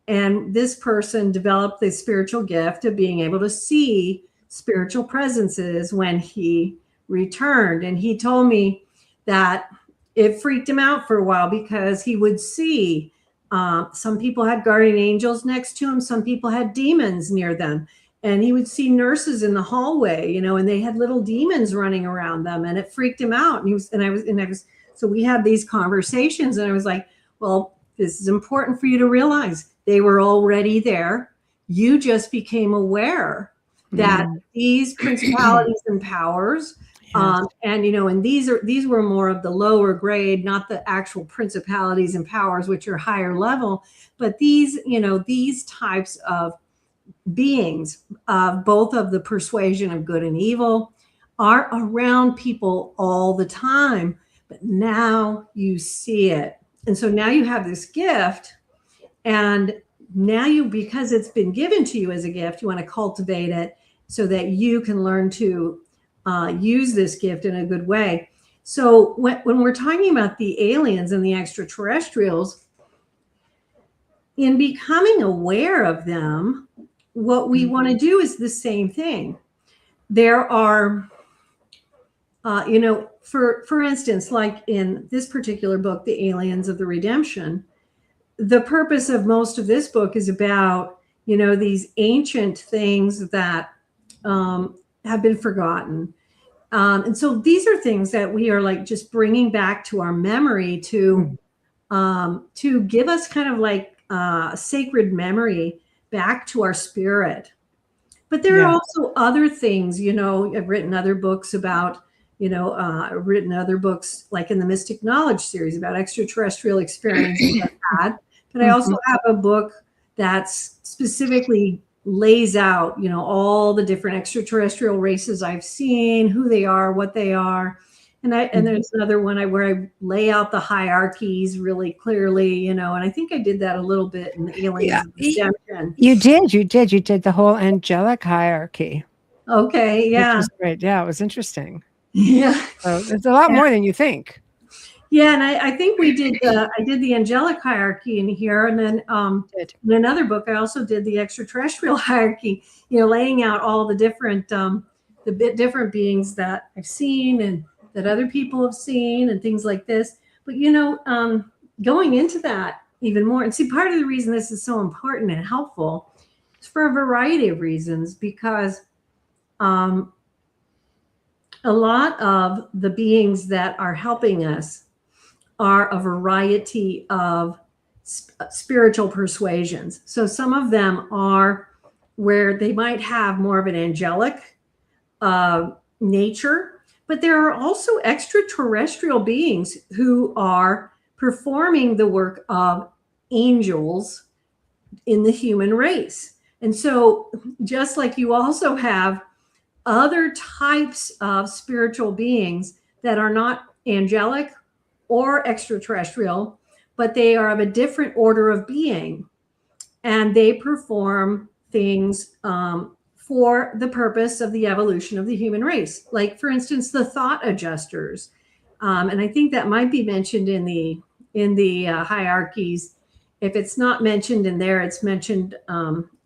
Speaker 3: And this person developed the spiritual gift of being able to see spiritual presences when he returned. And he told me that it freaked him out for a while because he would see some people had guardian angels next to him. Some people had demons near them. And he would see nurses in the hallway, and they had little demons running around them, and it freaked him out. So we had these conversations, and I was like, well, this is important for you to realize. They were already there. You just became aware that these principalities and powers, and these were more of the lower grade, not the actual principalities and powers, which are higher level, but these types of beings, both of the persuasion of good and evil, are around people all the time. But now you see it, and so now you have this gift. And now because it's been given to you as a gift, you want to cultivate it so that you can learn to use this gift in a good way. So when we're talking about the aliens and the extraterrestrials, in becoming aware of them, what we want to do is the same thing. There are, for instance, like in this particular book, The Aliens of the Redemption, the purpose of most of this book is about, these ancient things that have been forgotten. And so these are things that we are like just bringing back to our memory to give us kind of like sacred memory back to our spirit. But there are also other things, I've written other books about, I've written other books like in the Mystic Knowledge series about extraterrestrial experiences I've had. But I also have a book that specifically lays out, all the different extraterrestrial races I've seen, who they are, what they are. And there's another one where I lay out the hierarchies really clearly, and I think I did that a little bit in the Aliens of Redemption.
Speaker 2: You did the whole angelic hierarchy.
Speaker 3: Okay, yeah.
Speaker 2: Which was great. Yeah, it was interesting.
Speaker 3: Yeah.
Speaker 2: So it's a lot more than you think.
Speaker 3: Yeah, and I think we did I did the angelic hierarchy in here, and then in another book I also did the extraterrestrial hierarchy, laying out all the different different beings that I've seen and that other people have seen and things like this. But going into that even more, and see, part of the reason this is so important and helpful is for a variety of reasons, because a lot of the beings that are helping us are a variety of spiritual persuasions. So some of them are where they might have more of an angelic nature, but there are also extraterrestrial beings who are performing the work of angels in the human race. And so just like you also have other types of spiritual beings that are not angelic or extraterrestrial, but they are of a different order of being, and they perform things for the purpose of the evolution of the human race. Like, for instance, the thought adjusters, and I think that might be mentioned in the hierarchies. If it's not mentioned in there, it's mentioned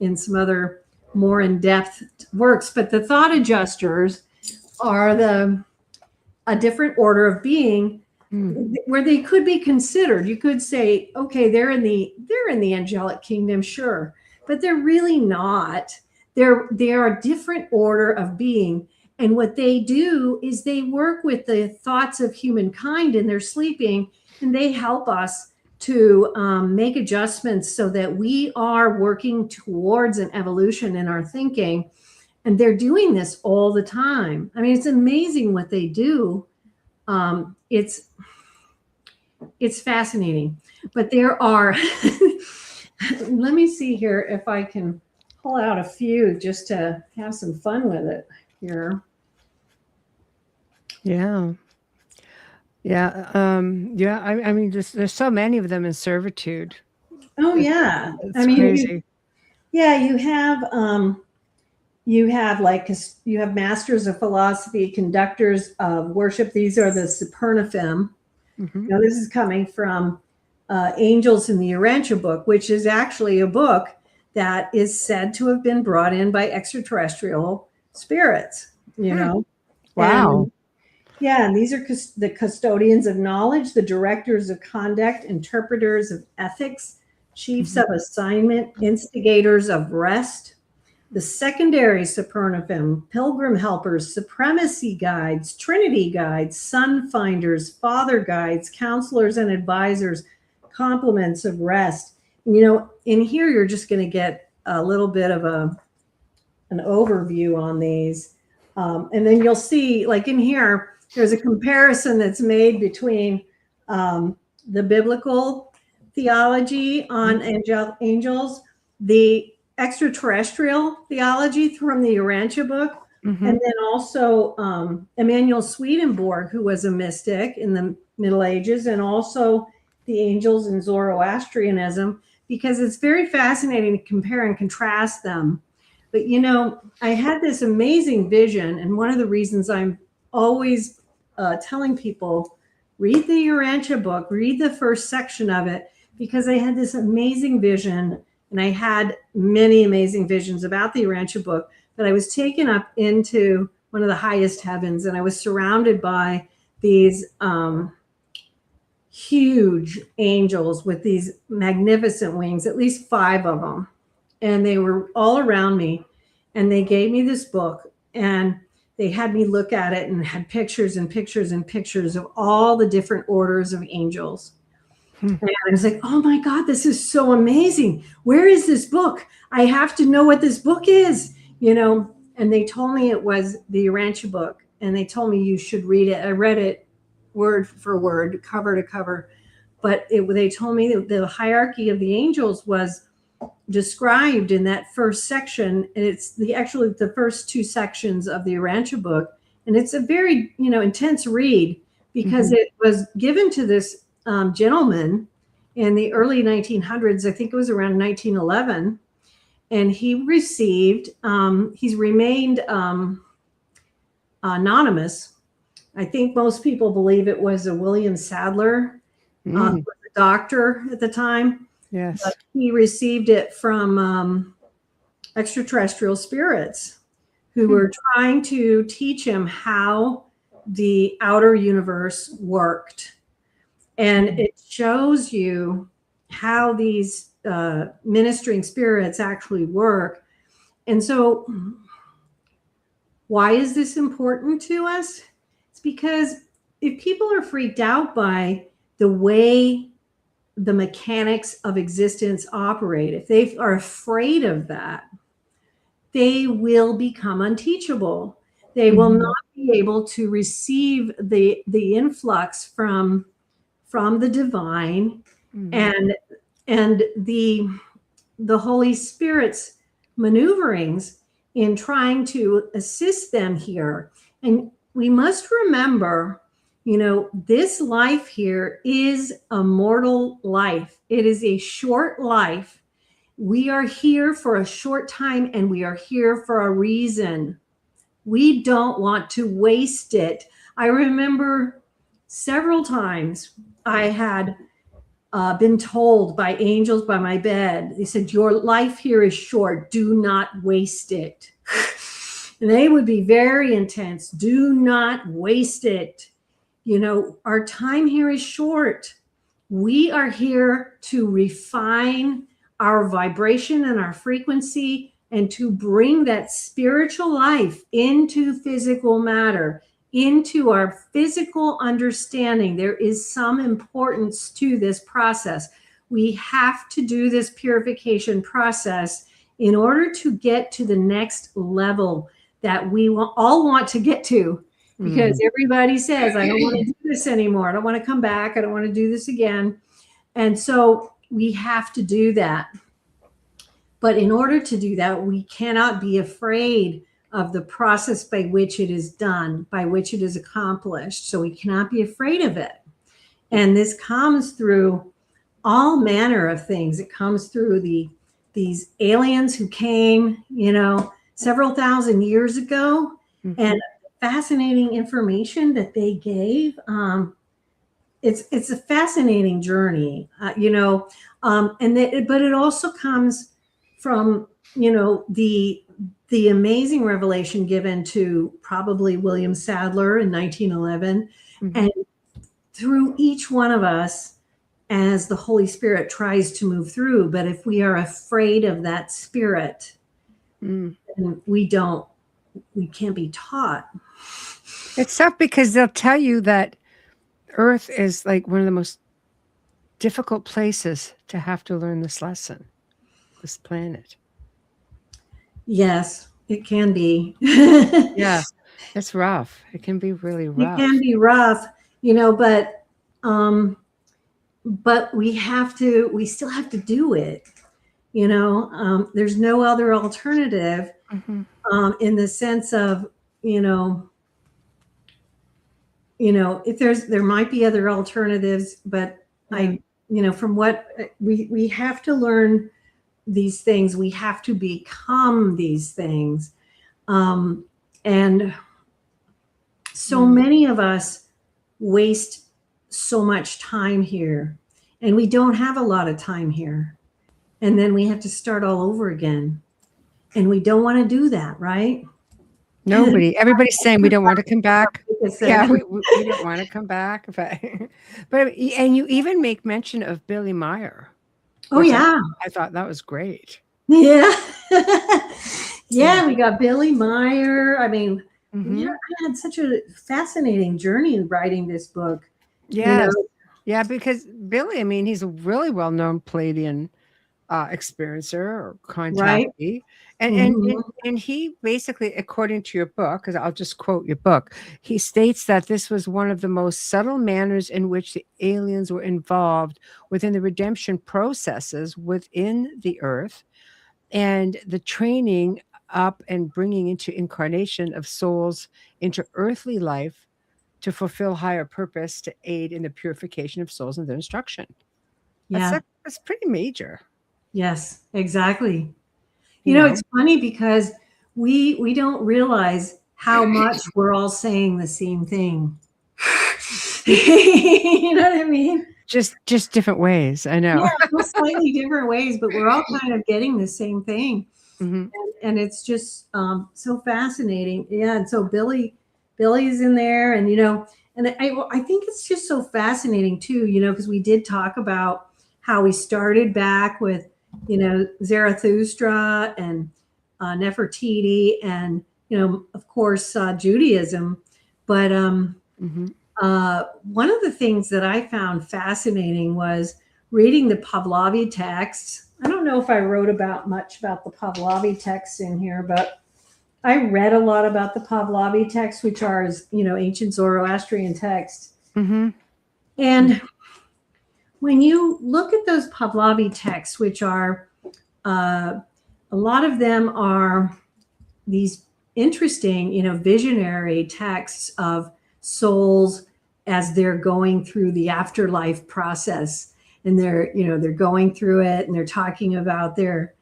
Speaker 3: in some other more in-depth works. But the thought adjusters are a different order of being, where they could be considered. You could say, okay, they're in the angelic kingdom, sure, but they're really not. They are a different order of being, and what they do is they work with the thoughts of humankind in their sleeping, and they help us to make adjustments so that we are working towards an evolution in our thinking. And they're doing this all the time. I mean, it's amazing what they do. It's fascinating, but there are, let me see here if I can pull out a few just to have some fun with it here.
Speaker 2: Yeah. Yeah. Yeah. I mean, there's so many of them in servitude.
Speaker 3: Oh yeah.
Speaker 2: It's
Speaker 3: I mean,
Speaker 2: crazy.
Speaker 3: you have masters of philosophy, conductors of worship. These are the Supernaphim.
Speaker 2: Mhm.
Speaker 3: Now this is coming from Angels in the Urantia book, which is actually a book that is said to have been brought in by extraterrestrial spirits, you know.
Speaker 2: Wow.
Speaker 3: And these are the custodians of knowledge, the directors of conduct, interpreters of ethics, chiefs of assignment, instigators of rest, the secondary Supernaphim, pilgrim helpers, supremacy guides, trinity guides, sun finders, father guides, counselors and advisors, complements of rest. And, you know, in here, you're just going to get a little bit of an overview on these. And then you'll see, like in here, there's a comparison that's made between the biblical theology on angels, the extraterrestrial theology from the Urantia book, and then also Emanuel Swedenborg, who was a mystic in the Middle Ages, and also the angels in Zoroastrianism, because it's very fascinating to compare and contrast them. But, you know, I had this amazing vision, and one of the reasons I'm always telling people, read the Urantia book, read the first section of it, because I had this amazing vision, and I had many amazing visions about the Urantia book, but I was taken up into one of the highest heavens, and I was surrounded by these huge angels with these magnificent wings, at least 5 of them. And they were all around me, and they gave me this book, and they had me look at it and had pictures and pictures and pictures of all the different orders of angels. And I was like, oh my God, this is so amazing. Where is this book? I have to know what this book is, you know? And they told me it was the Urantia book, and they told me you should read it. I read it word for word, cover to cover. But they told me that the hierarchy of the angels was described in that first section, and it's actually the first 2 sections of the Urantia book, and it's a very, you know, intense read, because it was given to this gentleman in the early 1900s. I think it was around 1911, and he received he's remained anonymous. I think most people believe it was a William Sadler, who was a doctor at the time.
Speaker 2: Yes.
Speaker 3: But he received it from extraterrestrial spirits who were trying to teach him how the outer universe worked. And it shows you how these ministering spirits actually work. And so why is this important to us? It's because if people are freaked out by the way the mechanics of existence operate, if they are afraid of that, they will become unteachable. They will not be able to receive the influx from the divine and the Holy Spirit's maneuverings in trying to assist them here. And we must remember, you know, this life here is a mortal life. It is a short life. We are here for a short time, and we are here for a reason. We don't want to waste it. I remember several times I had been told by angels by my bed, they said, your life here is short. Do not waste it. And they would be very intense. Do not waste it. You know, our time here is short. We are here to refine our vibration and our frequency, and to bring that spiritual life into physical matter, into our physical understanding. There is some importance to this process. We have to do this purification process in order to get to the next level that we all want to get to. Because everybody says, I don't want to do this anymore. I don't want to come back. I don't want to do this again. And so we have to do that. But in order to do that, we cannot be afraid of the process by which it is done, by which it is accomplished. So we cannot be afraid of it. And this comes through all manner of things. It comes through these aliens who came, several thousand years ago, and fascinating information that they gave. It's a fascinating journey, but it also comes from, the amazing revelation given to probably William Sadler in 1911, and through each one of us as the Holy Spirit tries to move through. But if we are afraid of that spirit, then we can't be taught.
Speaker 2: It's tough because they'll tell you that Earth is like one of the most difficult places to have to learn this lesson, this planet.
Speaker 3: Yes, it can be.
Speaker 2: Yeah, it's rough. It can be really rough.
Speaker 3: It can be rough, but we still have to do it. There's no other alternative, in the sense of, if there might be other alternatives, but from what we have to learn these things, we have to become these things. And so many of us waste so much time here, and we don't have a lot of time here. And then we have to start all over again. And we don't want to do that, right?
Speaker 2: Nobody. Everybody's saying we don't want to come back. Yeah, we don't want to come back. But and you even make mention of Billy Meyer.
Speaker 3: Oh, yeah.
Speaker 2: I thought that was great.
Speaker 3: Yeah. Yeah, we got Billy Meyer. I mean, I had such a fascinating journey writing this book.
Speaker 2: Yes. Yeah, because Billy, I mean, he's a really well-known Palladian experiencer or contactee. Right. And he basically, according to your book, because I'll just quote your book, he states that this was one of the most subtle manners in which the aliens were involved within the redemption processes within the earth and the training up and bringing into incarnation of souls into earthly life to fulfill higher purpose to aid in the purification of souls and their instruction.
Speaker 3: Yeah.
Speaker 2: That's pretty major.
Speaker 3: Yes, exactly. It's funny because we don't realize how much we're all saying the same thing. You know what I mean?
Speaker 2: Just different ways. I know.
Speaker 3: Yeah, slightly different ways, but we're all kind of getting the same thing. And it's just so fascinating. Yeah. And so Billy's in there, and and I think it's just so fascinating too, because we did talk about how we started back with Zarathustra and Nefertiti and of course Judaism, but one of the things that I found fascinating was reading the Pahlavi texts. I don't know if I wrote much about the Pahlavi texts in here, but I read a lot about the Pahlavi texts, which are ancient Zoroastrian texts. And when you look at those Pahlavi texts, which are, a lot of them are these interesting, visionary texts of souls as they're going through the afterlife process, and they're going through it, and they're talking about their,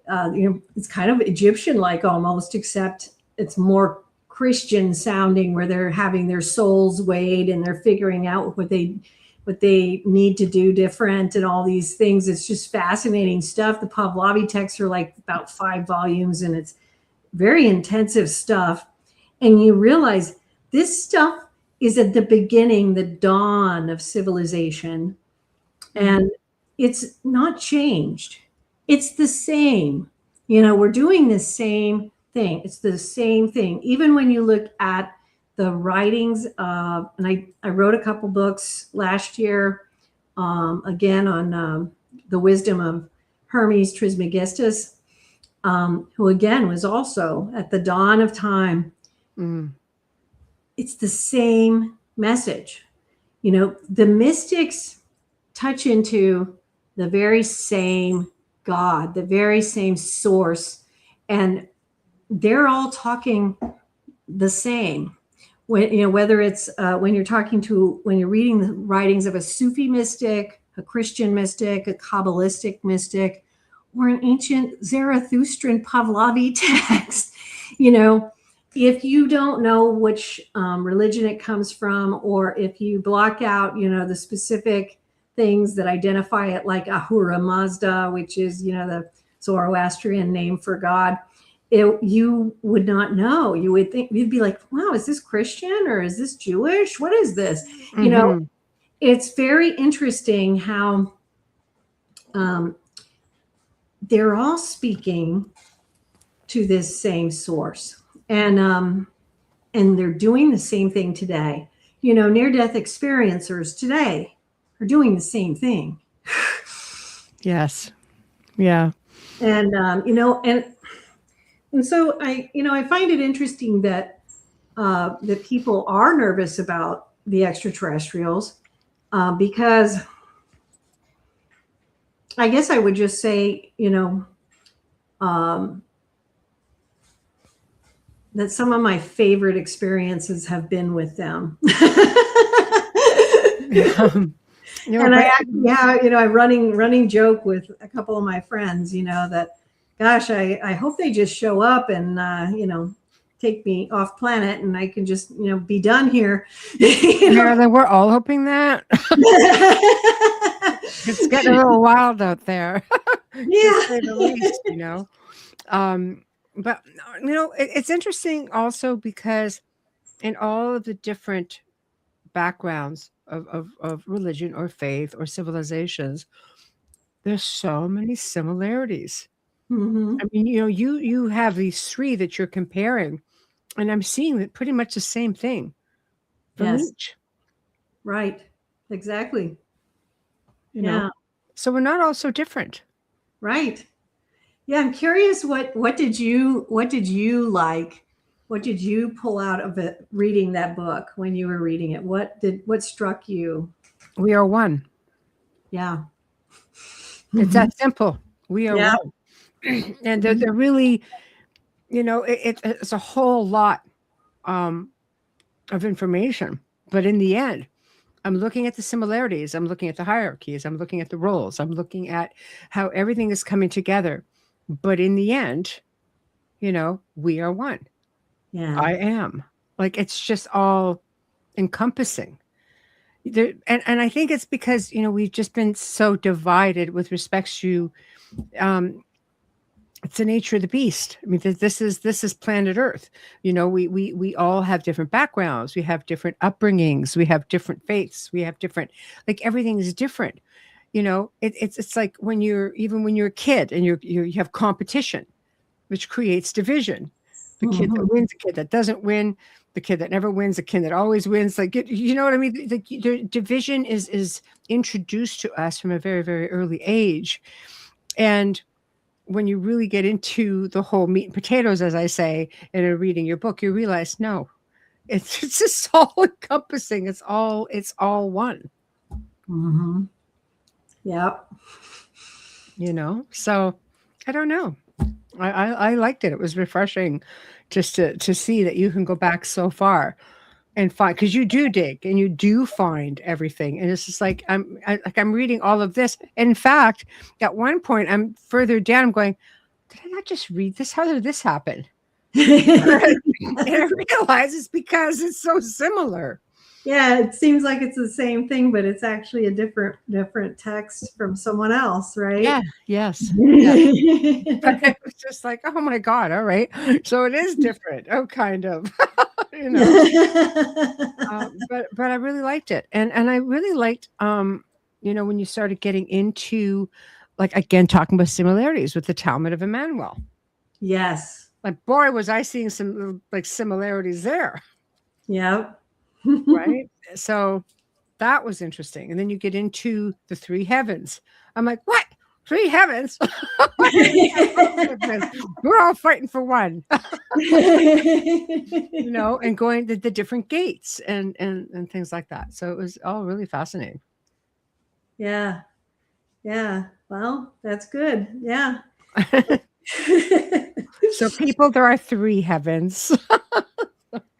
Speaker 3: it's kind of Egyptian-like almost, except it's more Christian sounding, where they're having their souls weighed and they're figuring out what they need to do different and all these things. It's just fascinating stuff. The Pahlavi texts are like about 5 volumes, and it's very intensive stuff. And you realize this stuff is at the beginning, the dawn of civilization. And it's not changed. It's the same. We're doing the same thing. It's the same thing. Even when you look at the writings of, and I wrote a couple books last year, again on the wisdom of Hermes Trismegistus, who again was also at the dawn of time. It's the same message. The mystics touch into the very same God, the very same source, and they're all talking the same. When whether it's when you're reading the writings of a Sufi mystic, a Christian mystic, a Kabbalistic mystic, or an ancient Zarathustran Pavlovi text, if you don't know which religion it comes from, or if you block out, the specific things that identify it, like Ahura Mazda, which is, the Zoroastrian name for God, you would not know. You would think, you'd be like, wow, is this Christian or is this Jewish? What is this? It's very interesting how they're all speaking to this same source, and they're doing the same thing today. Near-death experiencers today are doing the same thing.
Speaker 2: Yes. Yeah.
Speaker 3: And and so I find it interesting that that people are nervous about the extraterrestrials, because I guess I would just say, that some of my favorite experiences have been with them. And I actually have, a running joke with a couple of my friends, that, gosh, I hope they just show up and, take me off planet and I can just, be done here.
Speaker 2: Marilynn, we're all hoping that. It's getting a little wild out there.
Speaker 3: Yeah.
Speaker 2: To say the least, But, it's interesting also because in all of the different backgrounds of religion or faith or civilizations, there's so many similarities.
Speaker 3: Mm-hmm.
Speaker 2: I mean, you have these three that you're comparing, and I'm seeing that pretty much the same thing from each.
Speaker 3: Right. Exactly.
Speaker 2: Yeah. So we're not all so different.
Speaker 3: Right. Yeah. I'm curious, what did you like? What did you pull out of it reading that book when you were reading it? What struck you?
Speaker 2: We are one.
Speaker 3: Yeah.
Speaker 2: It's that simple. We are one. And they're really, it's a whole lot of information. But in the end, I'm looking at the similarities. I'm looking at the hierarchies. I'm looking at the roles. I'm looking at how everything is coming together. But in the end, we are one.
Speaker 3: Yeah.
Speaker 2: I am. Like, it's just all encompassing. And I think it's because, we've just been so divided with respect to it's the nature of the beast. I mean, this is planet Earth. We all have different backgrounds. We have different upbringings. We have different faiths. We have different, like, everything is different. It's like when you're a kid and you have competition, which creates division. The kid that wins, the kid that doesn't win, the kid that never wins, the kid that always wins. Like, you know what I mean? The division is introduced to us from a very, very early age. And when you really get into the whole meat and potatoes, as I say, in reading your book, you realize, no, it's just all encompassing. It's all one.
Speaker 3: Mm-hmm. Yep.
Speaker 2: So I don't know. I liked it. It was refreshing just to see that you can go back so far and find, because you do dig and you do find everything. And it's just like, I'm reading all of this. In fact, at one point I'm further down, I'm going, did I not just read this? How did this happen? And I realize it's because it's so similar.
Speaker 3: Yeah, it seems like it's the same thing, but it's actually a different text from someone else, right?
Speaker 2: Yeah. Yes. Yeah. But it was just like, oh my God! All right, so it is different. Oh, kind of. But I really liked it, and I really liked, when you started getting into, like, again, talking about similarities with the Talmud of Emmanuel.
Speaker 3: Yes.
Speaker 2: Like, boy, was I seeing some, like, similarities there.
Speaker 3: Yep.
Speaker 2: Right. So that was interesting. And then you get into the three heavens. I'm like, what? 3 heavens? We're all fighting for one. And going to the different gates and things like that. So it was all really fascinating.
Speaker 3: Yeah. Yeah. Well, that's good. Yeah.
Speaker 2: So people, there are 3 heavens.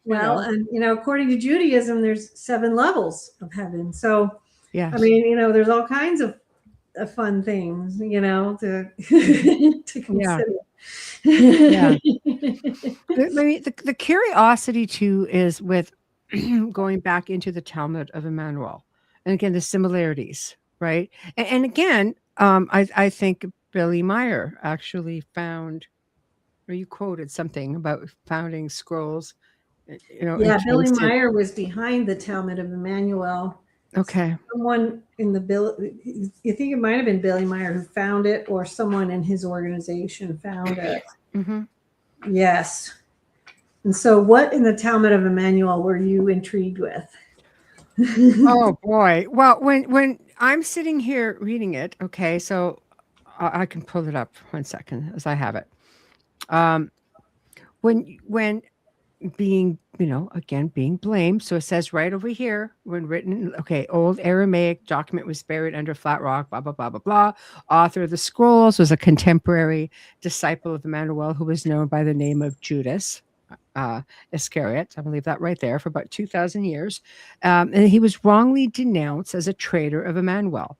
Speaker 3: Well, and according to Judaism, there's 7 levels of heaven. So,
Speaker 2: Yes.
Speaker 3: I mean, there's all kinds of fun things, to to consider.
Speaker 2: Yeah. The curiosity too is with going back into the Talmud of Emmanuel, and again the similarities, right? And again, I think Billy Meyer actually found, or you quoted something about founding scrolls.
Speaker 3: Yeah, Billy Meyer was behind the Talmud of Emmanuel.
Speaker 2: Okay.
Speaker 3: Someone in you think it might have been Billy Meyer who found it, or someone in his organization found it.
Speaker 2: Mm-hmm.
Speaker 3: Yes. And so what in the Talmud of Emmanuel were you intrigued with?
Speaker 2: Oh boy. Well, when I'm sitting here reading it, okay, so I can pull it up 1 second as I have it. When being, again, being blamed. So it says right over here, when written, okay, old Aramaic document was buried under flat rock, blah, blah, blah, blah, blah. Author of the scrolls was a contemporary disciple of Emmanuel who was known by the name of Judas Iscariot. I believe that right there, for about 2,000 years. And he was wrongly denounced as a traitor of Emmanuel,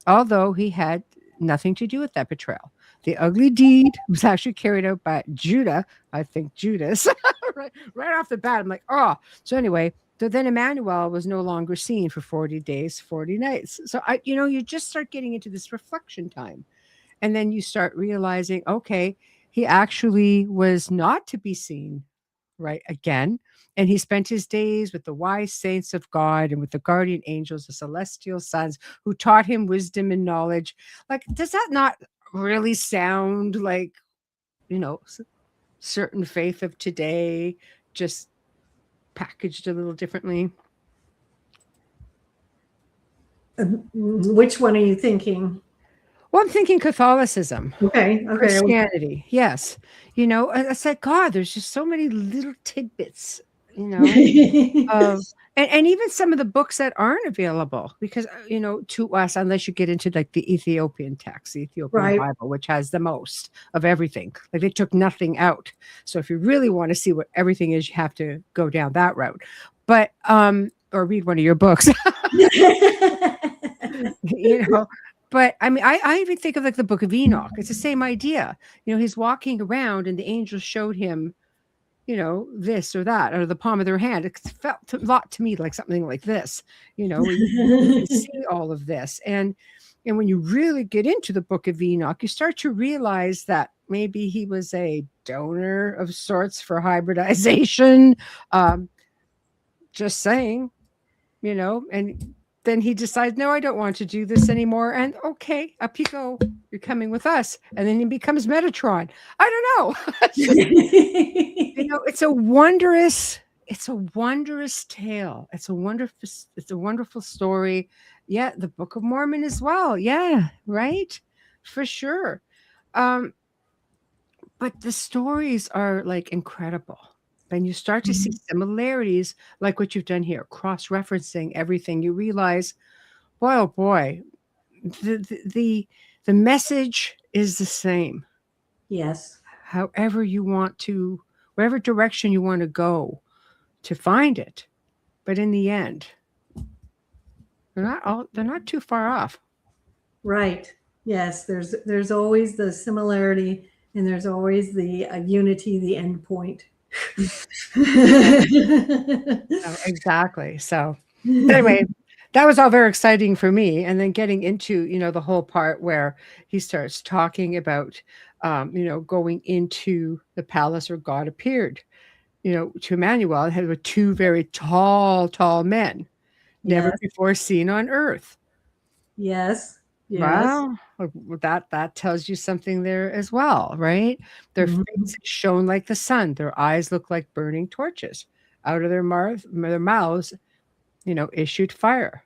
Speaker 2: although he had nothing to do with that betrayal. The ugly deed was actually carried out by Judah, I think Judas, right off the bat. I'm like, oh. So anyway, so then Emmanuel was no longer seen for 40 days, 40 nights. So you just start getting into this reflection time. And then you start realizing, okay, he actually was not to be seen, right, again. And he spent his days with the wise saints of God and with the guardian angels, the celestial sons, who taught him wisdom and knowledge. Like, does that not really sound like, certain faith of today, just packaged a little differently?
Speaker 3: Which one are you thinking?
Speaker 2: Well, I'm thinking Catholicism.
Speaker 3: Okay.
Speaker 2: Christianity, yes. I said, God, there's just so many little tidbits, and even some of the books that aren't available, because to us, unless you get into like the Ethiopian text, the Ethiopian Bible, which has the most of everything. Like, they took nothing out. So if you really want to see what everything is, you have to go down that route. But or read one of your books. But I mean, I even think of like the Book of Enoch. It's the same idea. He's walking around and the angels showed him, this or that out of the palm of their hand. It felt a lot to me like something like this, you see all of this. And when you really get into the Book of Enoch, you start to realize that maybe he was a donor of sorts for hybridization. Just saying, and then he decides, no, I don't want to do this anymore. And okay, up you go. You're coming with us. And then he becomes Metatron. I don't know. It's a wondrous tale. It's a wonderful story. Yeah, the Book of Mormon as well. Yeah, right? For sure. But the stories are like incredible. And you start to see similarities like what you've done here, cross-referencing everything. You realize, boy, oh boy, the message is the same.
Speaker 3: Yes.
Speaker 2: However you want to, whatever direction you want to go to find it. But in the end, they're not too far off.
Speaker 3: Right. Yes. There's always the similarity, and there's always the unity, the end point.
Speaker 2: Exactly. So anyway, that was all very exciting for me. And then getting into, the whole part where he starts talking about, going into the palace where God appeared, to Emmanuel, and had 2 very tall men, never before seen on earth.
Speaker 3: Yes.
Speaker 2: Wow. That tells you something there as well, right? Their faces shone like the sun. Their eyes look like burning torches. Out of their mouths, issued fire.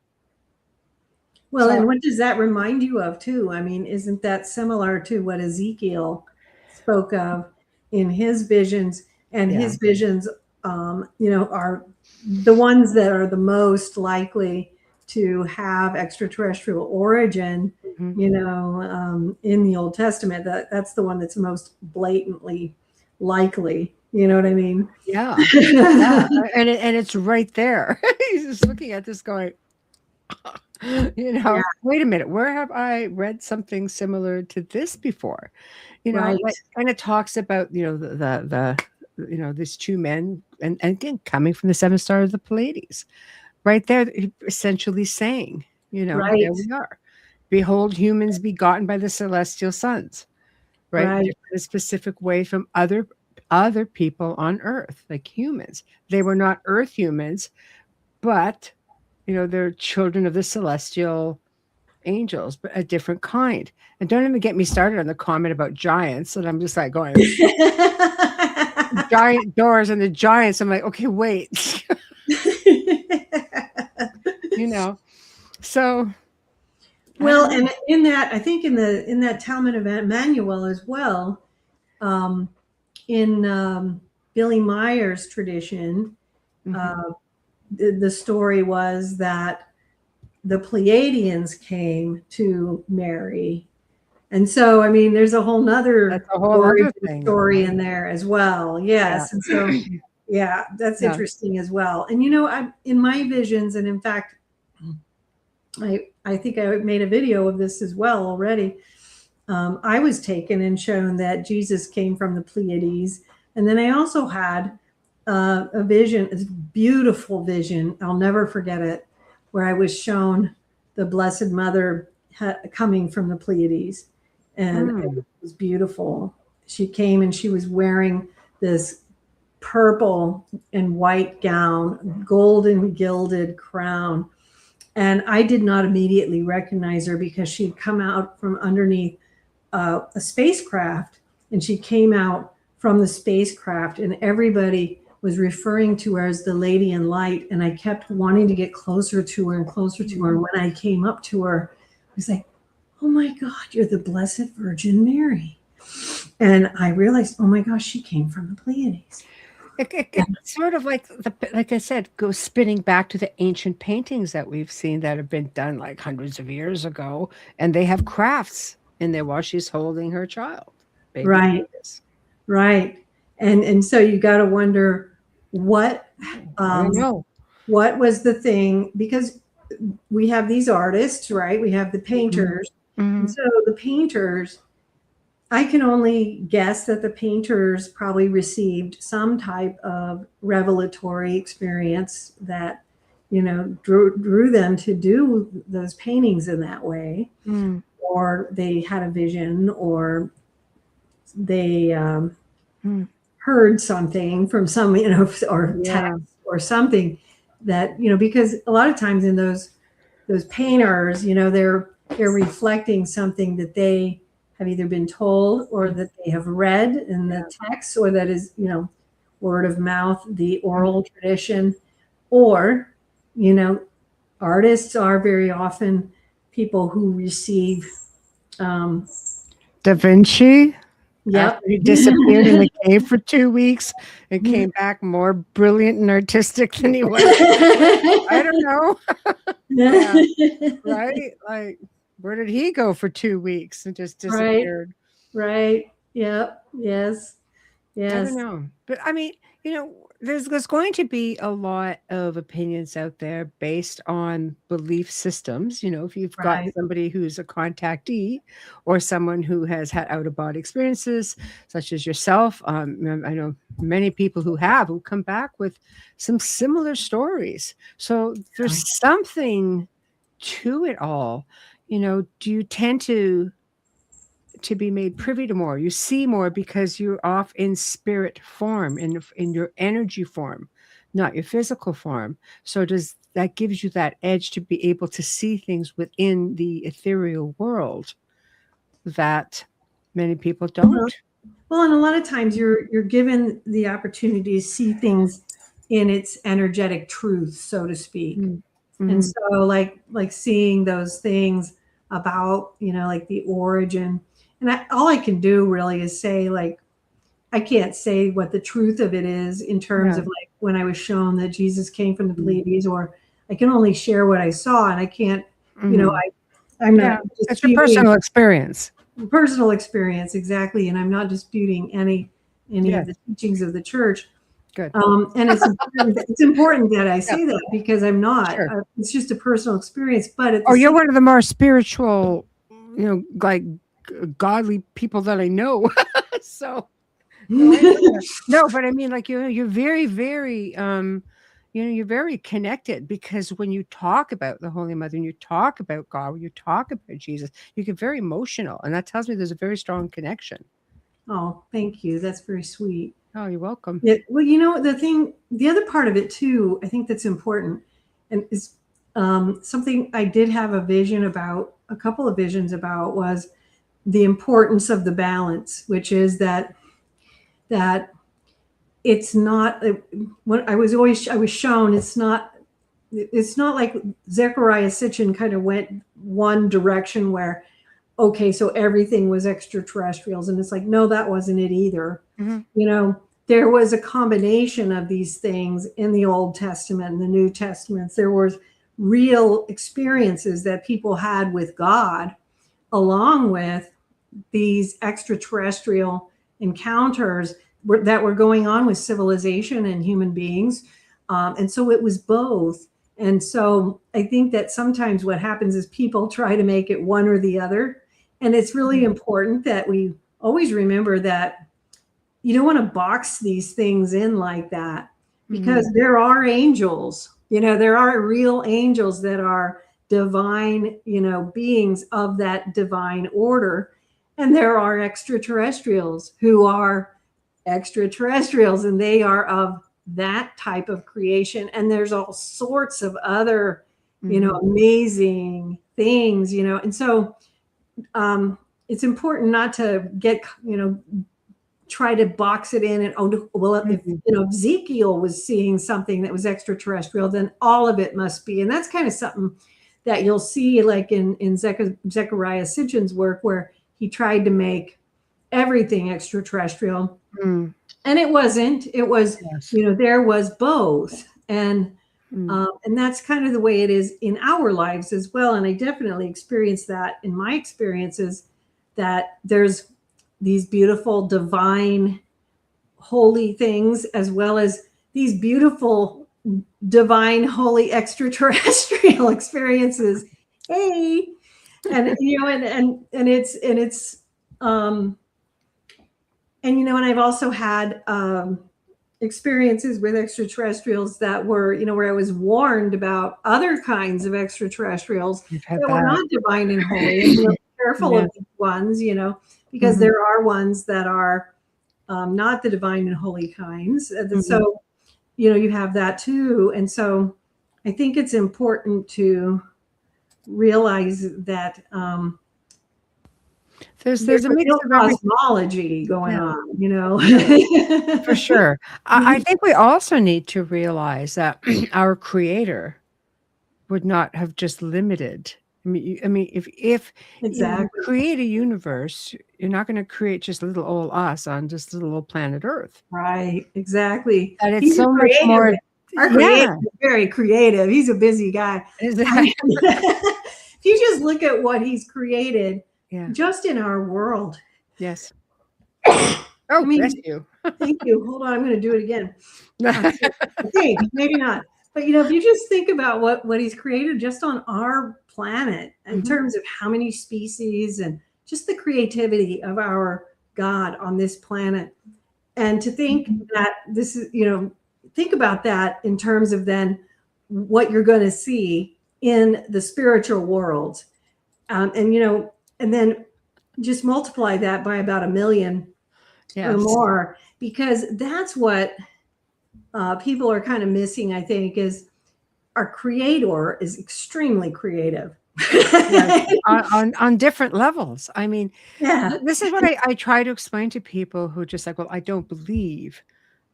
Speaker 3: Well, and what does that remind you of too? I mean, isn't that similar to what Ezekiel spoke of in his visions? And his visions, are the ones that are the most likely to have extraterrestrial origin, you know, in the Old Testament. That's the one that's most blatantly likely. You know what I mean?
Speaker 2: Yeah. Yeah. And it's right there. He's just looking at this going, you know,
Speaker 3: Yeah.
Speaker 2: wait a minute, where have I read something similar to this before? You know,
Speaker 3: Right.
Speaker 2: like, and it talks about, you know, the you know, these two men, and again, coming from the seven stars of the Pleiades, right there, essentially saying, you know,
Speaker 3: Right.
Speaker 2: there we are. Behold, humans begotten by the celestial sons, right?
Speaker 3: Right.
Speaker 2: Different in a specific way from other people on earth, like humans. They were not earth humans, but you know, they're children of the celestial angels, but a different kind. And don't even get me started on the comment about giants. And I'm just like going, giant doors and the giants. I'm like, okay, wait. You know, so.
Speaker 3: Well, and in that, I think in that Talmud of Emmanuel as well, in Billy Meyer's tradition, the story was that the Pleiadians came to Mary. And so, I mean, there's a whole nother story in there as well. Yes. Yeah. And so, yeah, that's interesting as well. And, you know, in my visions, and in fact, I think I made a video of this as well already. I was taken and shown that Jesus came from the Pleiades. And then I also had a vision, a beautiful vision. I'll never forget it, where I was shown the Blessed Mother coming from the Pleiades. And it was beautiful. She came and she was wearing this purple and white gown, golden gilded crown. And I did not immediately recognize her because she had come out from underneath a spacecraft, and she came out from the spacecraft, and everybody was referring to her as the Lady in Light. And I kept wanting to get closer to her and closer to her. And when I came up to her, I was like, oh my God, you're the Blessed Virgin Mary. And I realized, oh my gosh, she came from the Pleiades.
Speaker 2: It's sort of like I said, goes spinning back to the ancient paintings that we've seen that have been done like hundreds of years ago, and they have crafts in there while she's holding her child.
Speaker 3: Right, right, and so you got to wonder what was the thing, because we have these artists, right? We have the painters, and so the painters. I can only guess that the painters probably received some type of revelatory experience that, you know, drew them to do those paintings in that way, or they had a vision, or they heard something from some, you know, or text or something that, you know, because a lot of times in those painters, you know, they're reflecting something that they have either been told or that they have read in the text, or that is, you know, word of mouth, the oral tradition, or, you know, artists are very often people who receive.
Speaker 2: Da Vinci.
Speaker 3: Yep.
Speaker 2: He disappeared in the cave for 2 weeks and came back more brilliant and artistic than he was. I don't know. Right? Like, where did he go for 2 weeks and just disappeared?
Speaker 3: Right. Yep. Yes.
Speaker 2: I don't know. But I mean, you know, there's going to be a lot of opinions out there based on belief systems. You know, if you've got somebody who's a contactee or someone who has had out-of-body experiences, such as yourself, I know many people who come back with some similar stories. So there's something to it all. You know, do you tend to be made privy to more? You see more because you're off in spirit form, in your energy form, not your physical form. So that gives you that edge to be able to see things within the ethereal world that many people don't.
Speaker 3: Well, and a lot of times you're given the opportunity to see things in its energetic truth, so to speak. And so like seeing those things about, you know, like the origin, and all I can do really is say, like, I can't say what the truth of it is in terms of like when I was shown that Jesus came from the Pleiades, or I can only share what I saw, and I can't,
Speaker 2: Mhm.
Speaker 3: you know, I'm not
Speaker 2: It's your personal experience.
Speaker 3: personal experience, exactly, and I'm not disputing any
Speaker 2: Yes.
Speaker 3: of the teachings of the church.
Speaker 2: Good.
Speaker 3: And it's important that I say that, because I'm not.
Speaker 2: Sure.
Speaker 3: It's just a personal experience. But at the
Speaker 2: Oh, you're
Speaker 3: same,
Speaker 2: one of the more spiritual, like godly people that I know. So no, but I mean, like you're very, very, you're very connected, because when you talk about the Holy Mother and you talk about God, when you talk about Jesus, you get very emotional, and that tells me there's a very strong connection.
Speaker 3: Oh, thank you. That's very sweet.
Speaker 2: Oh, you're welcome.
Speaker 3: Well, the other part of it too, I think that's important, and is something I did have a couple of visions about, was the importance of the balance, which is that it's not what I was shown. It's not like Zechariah Sitchin kind of went one direction where, okay, so everything was extraterrestrials, and it's like, no, that wasn't it either.
Speaker 2: Mm-hmm.
Speaker 3: There was a combination of these things in the Old Testament and the New Testaments. There was real experiences that people had with God, along with these extraterrestrial encounters that were going on with civilization and human beings. And so it was both. And so I think that sometimes what happens is people try to make it one or the other. And it's really important that we always remember that you don't want to box these things in like that, because there are angels, there are real angels that are divine, beings of that divine order. And there are extraterrestrials who are extraterrestrials, and they are of that type of creation. And there's all sorts of other, amazing things, and so it's important not to get, try to box it in and, if Ezekiel was seeing something that was extraterrestrial, then all of it must be. And that's kind of something that you'll see like in Zechariah Sitchin's work, where he tried to make everything extraterrestrial. And it wasn't. It was, there was both. And that's kind of the way it is in our lives as well. And I definitely experienced that in my experiences, that there's these beautiful, divine, holy things, as well as these beautiful, divine, holy, extraterrestrial experiences. Hey, and and I've also had experiences with extraterrestrials that were, where I was warned about other kinds of extraterrestrials that were not divine and holy. And be careful of these ones, because there are ones that are not the divine and holy kinds. So, you have that too. And so I think it's important to realize that
Speaker 2: there's a mix of
Speaker 3: cosmology going on,
Speaker 2: for sure. I think we also need to realize that our Creator would not have just limited. I mean, if you create a universe, you're not going to create just little old us on just little old planet Earth.
Speaker 3: Right, exactly.
Speaker 2: And it's so much more.
Speaker 3: Our creator is very creative. He's a busy guy. If you just look at what he's created, just in our world.
Speaker 2: Yes. Oh, bless you.
Speaker 3: Thank you. Hold on, I'm going to do it again. I think maybe not. But if you just think about what he's created just on our planet, in terms of how many species and just the creativity of our God on this planet, and to think that this is, think about that in terms of then what you're going to see in the spiritual world, and then just multiply that by about 1 million or more, because that's what people are kind of missing, I think, is our Creator is extremely creative.
Speaker 2: on different levels. I mean, this is what I try to explain to people who just like, well, I don't believe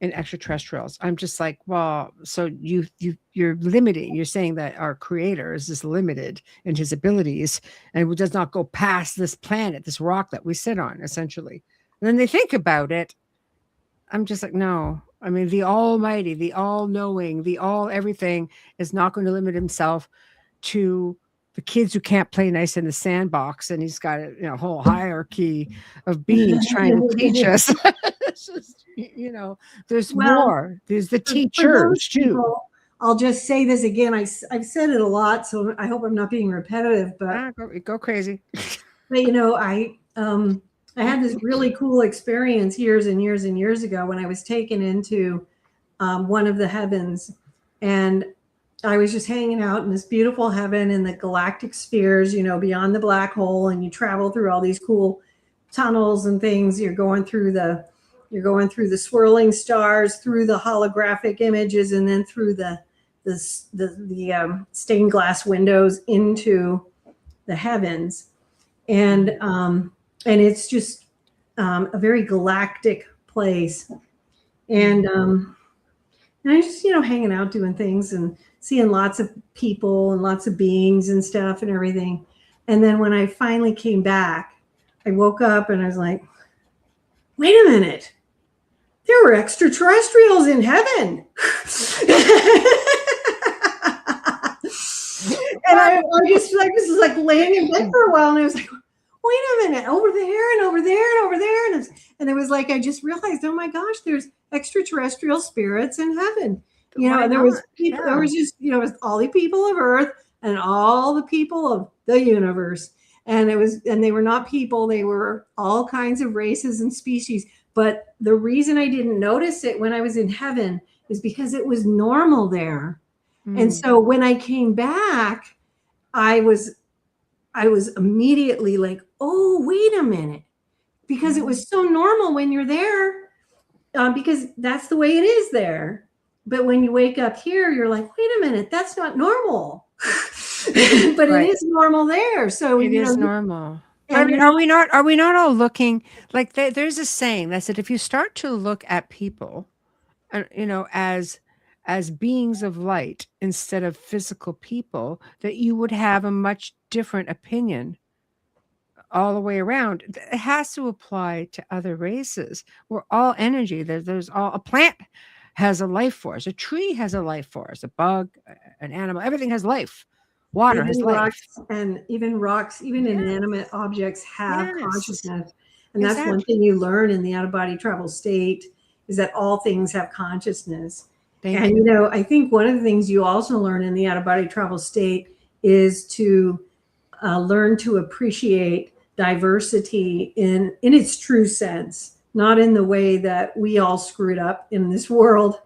Speaker 2: in extraterrestrials. I'm just like, well, so you're limiting. You're saying that our Creator is just limited in his abilities and does not go past this planet, this rock that we sit on, essentially. And then they think about it. I'm just like, no. I mean, the Almighty, the all-knowing, the all-everything is not going to limit himself to the kids who can't play nice in the sandbox, and he's got a whole hierarchy of beings trying to teach us. It's just, there's more. There's the teachers too.
Speaker 3: I'll just say this again. I've said it a lot, so I hope I'm not being repetitive. But
Speaker 2: go crazy.
Speaker 3: But I had this really cool experience years and years and years ago when I was taken into one of the heavens, and I was just hanging out in this beautiful heaven in the galactic spheres, beyond the black hole, and you travel through all these cool tunnels and things. You're going through the swirling stars, through the holographic images, and then through the stained glass windows into the heavens, and it's just a very galactic place, and I was just hanging out, doing things, and seeing lots of people and lots of beings and stuff and everything. And then when I finally came back, I woke up and I was like, wait a minute, there were extraterrestrials in heaven. And I was like laying in bed for a while, and I was like, wait a minute, over there and over there and over there. And it was like, I just realized, oh my gosh, there's extraterrestrial spirits in heaven. There was people, there was just, it was all the people of Earth and all the people of the universe. And they were not people, they were all kinds of races and species. But the reason I didn't notice it when I was in heaven is because it was normal there. And so when I came back, I was immediately like, oh, wait a minute, because it was so normal when you're there, because that's the way it is there. But when you wake up here, you're like, wait a minute, that's not normal. But right. It is normal there. So
Speaker 2: it is normal. Are we not all looking like there's a saying that said, if you start to look at people, as beings of light instead of physical people, that you would have a much different opinion all the way around. It has to apply to other races. We're all energy. There's a plant has a life force. A tree has a life force. A bug, an animal, everything has life. Water has life.
Speaker 3: And even rocks, even inanimate objects have consciousness. And that's one thing you learn in the out-of-body travel state, is that all things have consciousness. And I think one of the things you also learn in the out-of-body travel state is to learn to appreciate diversity in its true sense, not in the way that we all screwed up in this world.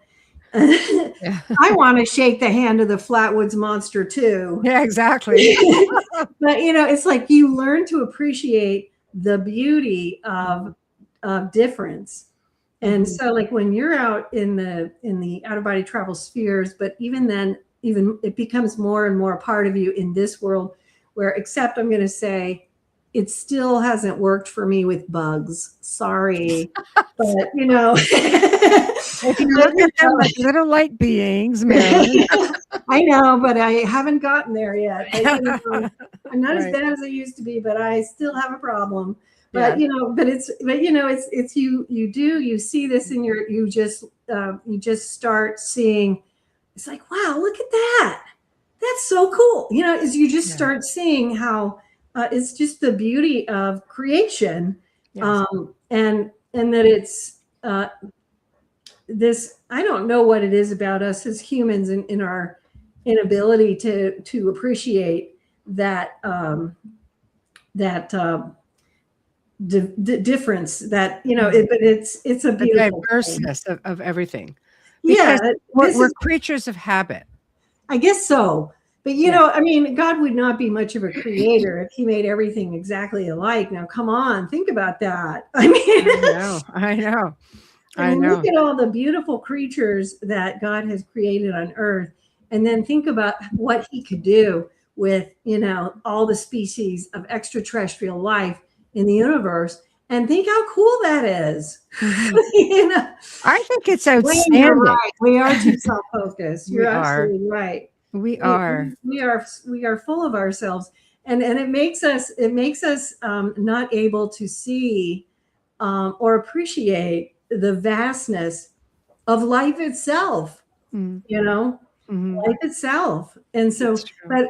Speaker 3: I want to shake the hand of the Flatwoods Monster too.
Speaker 2: Yeah, exactly.
Speaker 3: But it's like you learn to appreciate the beauty of difference. And so like when you're out in the out-of-body travel spheres, but even then, even it becomes more and more a part of you in this world, where, except I'm going to say, it still hasn't worked for me with bugs. Sorry. But
Speaker 2: if you look at them like little light beings, Marilynn.
Speaker 3: I know, but I haven't gotten there yet. I'm not as bad as I used to be, but I still have a problem. But it's you see this in you just start seeing, it's like, wow, look at that. That's so cool. As you just start seeing how it's just the beauty of creation. Yes. And that it's this, I don't know what it is about us as humans in our inability to appreciate that the difference that but it's a beautiful
Speaker 2: diverseness of everything. Because we're creatures of habit.
Speaker 3: I guess so. But God would not be much of a creator if he made everything exactly alike. Now come on, think about that. I know. Look at all the beautiful creatures that God has created on earth, and then think about what he could do with all the species of extraterrestrial life in the universe, and think how cool that is.
Speaker 2: I think it's outstanding.
Speaker 3: You're right. We are too self-focused. You're absolutely right.
Speaker 2: We are
Speaker 3: full of ourselves, and it makes us not able to see or appreciate the vastness of life itself, you know, life itself. And so,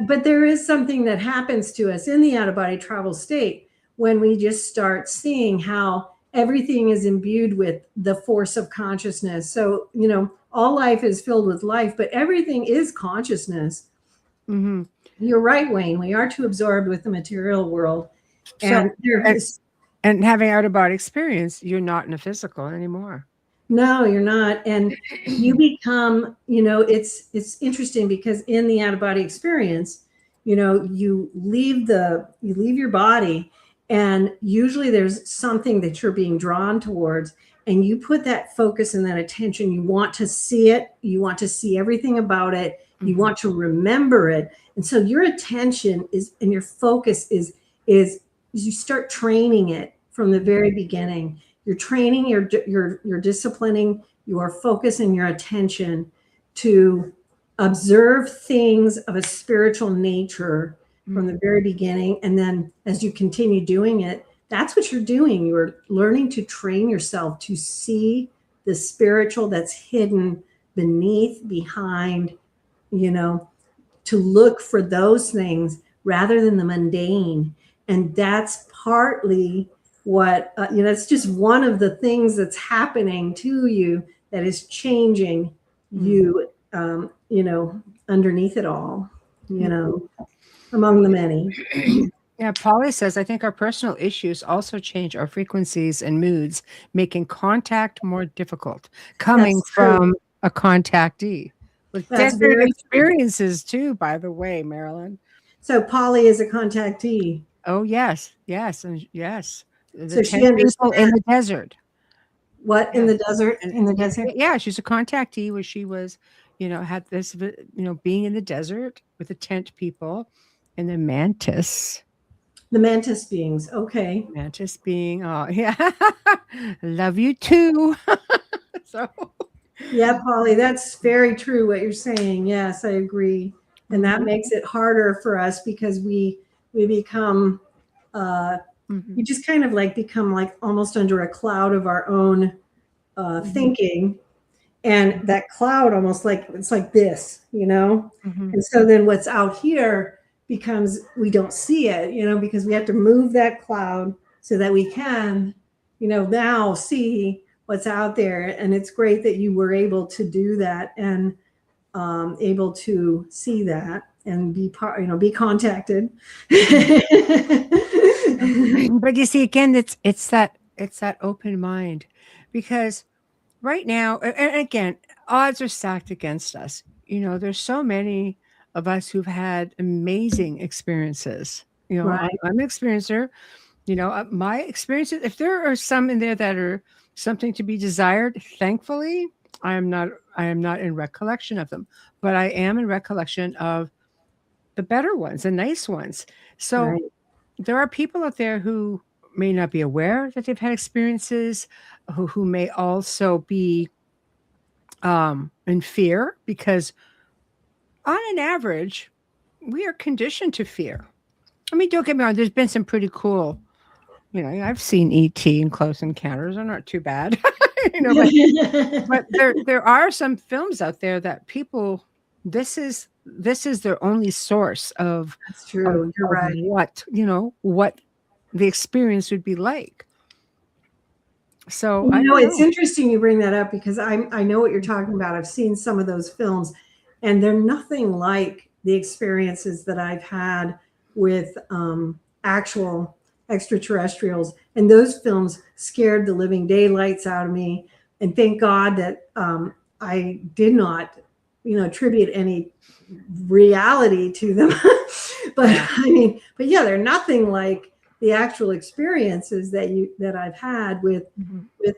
Speaker 3: but there is something that happens to us in the out-of-body travel state when we just start seeing how everything is imbued with the force of consciousness. So, you know, all life is filled with life, but everything is consciousness. You're right, Wayne. We are too absorbed with the material world. And
Speaker 2: and having out-of-body experience, you're not in a physical anymore.
Speaker 3: No, you're not. And you become, you know, it's interesting because in the out-of-body experience, you know, you leave your body, and usually there's something that you're being drawn towards, and you put that focus and that attention. You want to see it. You want to see everything about it. You want to remember it. And so your attention is, and your focus is you start training it from the very beginning. You're training, you're disciplining your focus and your attention to observe things of a spiritual nature from the very beginning. And then as you continue doing it, that's what you're doing. You're learning to train yourself to see the spiritual that's hidden behind, you know, to look for those things rather than the mundane. And that's partly what, you know, it's just one of the things that's happening to you that is changing you, you know, underneath it all, you know, among the many.
Speaker 2: Yeah, Polly says, I think our personal issues also change our frequencies and moods, making contact more difficult, coming from a contactee. With different experiences too, by the way, Marilynn.
Speaker 3: So Polly is a contactee.
Speaker 2: Oh, yes, and yes.
Speaker 3: So she understands
Speaker 2: in the desert.
Speaker 3: What, in the desert? In the desert?
Speaker 2: Yeah, she's a contactee where she was, you know, had this, you know, being in the desert with the tent people and the mantis.
Speaker 3: The mantis beings. Okay.
Speaker 2: Mantis being, oh, yeah. Love you too. So.
Speaker 3: Yeah, Polly, that's very true what you're saying. Yes, I agree. And that makes it harder for us because we become, we just kind of like become like almost under a cloud of our own thinking. And that cloud almost like, it's like this, you know? And so then what's out here becomes, we don't see it, you know, because we have to move that cloud so that we can, you know, now see what's out there. And it's great that you were able to do that and able to see that and be part, you know, be contacted.
Speaker 2: But you see, again, it's that open mind, because right now, and again, odds are stacked against us. You know, there's so many of us who've had amazing experiences. You know,
Speaker 3: Right.
Speaker 2: I'm an experiencer. You know, my experiences, if there are some in there that are something to be desired, thankfully, I am not in recollection of them, but I am in recollection of the better ones, the nice ones. So there are people out there who may not be aware that they've had experiences, who may also be in fear, because on an average, we are conditioned to fear. I mean, don't get me wrong, there's been some pretty cool, you know, I've seen E.T. and Close Encounters. They're not too bad. You know, but there are some films out there that people, this is their only source of,
Speaker 3: That's true. You're right.
Speaker 2: What, you know, what the experience would be like. So
Speaker 3: you know, it's interesting you bring that up, because I know what you're talking about. I've seen some of those films, and they're nothing like the experiences that I've had with actual extraterrestrials. And those films scared the living daylights out of me. And thank God that I did not, you know, attribute any reality to them. But I mean, but yeah, they're nothing like the actual experiences that I've had with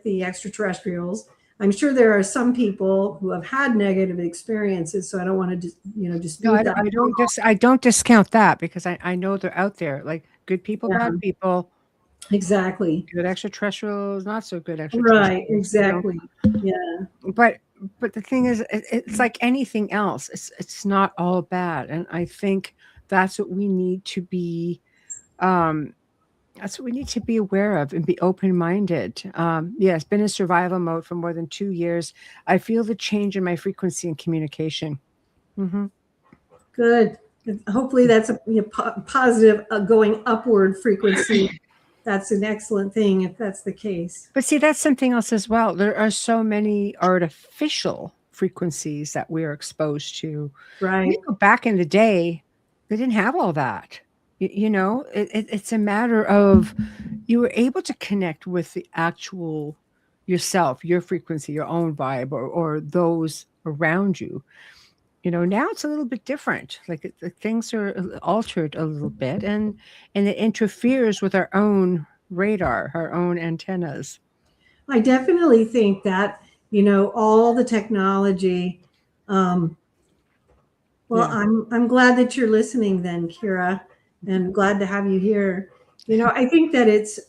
Speaker 3: the extraterrestrials. I'm sure there are some people who have had negative experiences, so I don't want to just, you know, dispute that.
Speaker 2: I don't discount that, because I know they're out there, like good people, bad people.
Speaker 3: Exactly.
Speaker 2: Good extraterrestrials, not so good extraterrestrials.
Speaker 3: Right. Exactly. You know?
Speaker 2: Yeah. But the thing is, it's like anything else. It's not all bad, and I think that's what we need to be That's what we need to be aware of and be open-minded. It's been in survival mode for more than 2 years. I feel the change in my frequency and communication. Mm-hmm.
Speaker 3: Good. Hopefully that's a positive going upward frequency. That's an excellent thing if that's the case.
Speaker 2: But see, that's something else as well. There are so many artificial frequencies that we're exposed to.
Speaker 3: Right.
Speaker 2: You know, back in the day, they didn't have all that. It's a matter of you were able to connect with the actual yourself, your frequency, your own vibe, or those around you. You know, now it's a little bit different. Like things are altered a little bit, and it interferes with our own radar, our own antennas.
Speaker 3: I definitely think that, all the technology. I'm glad that you're listening then, Kira, and glad to have you here. I think that it's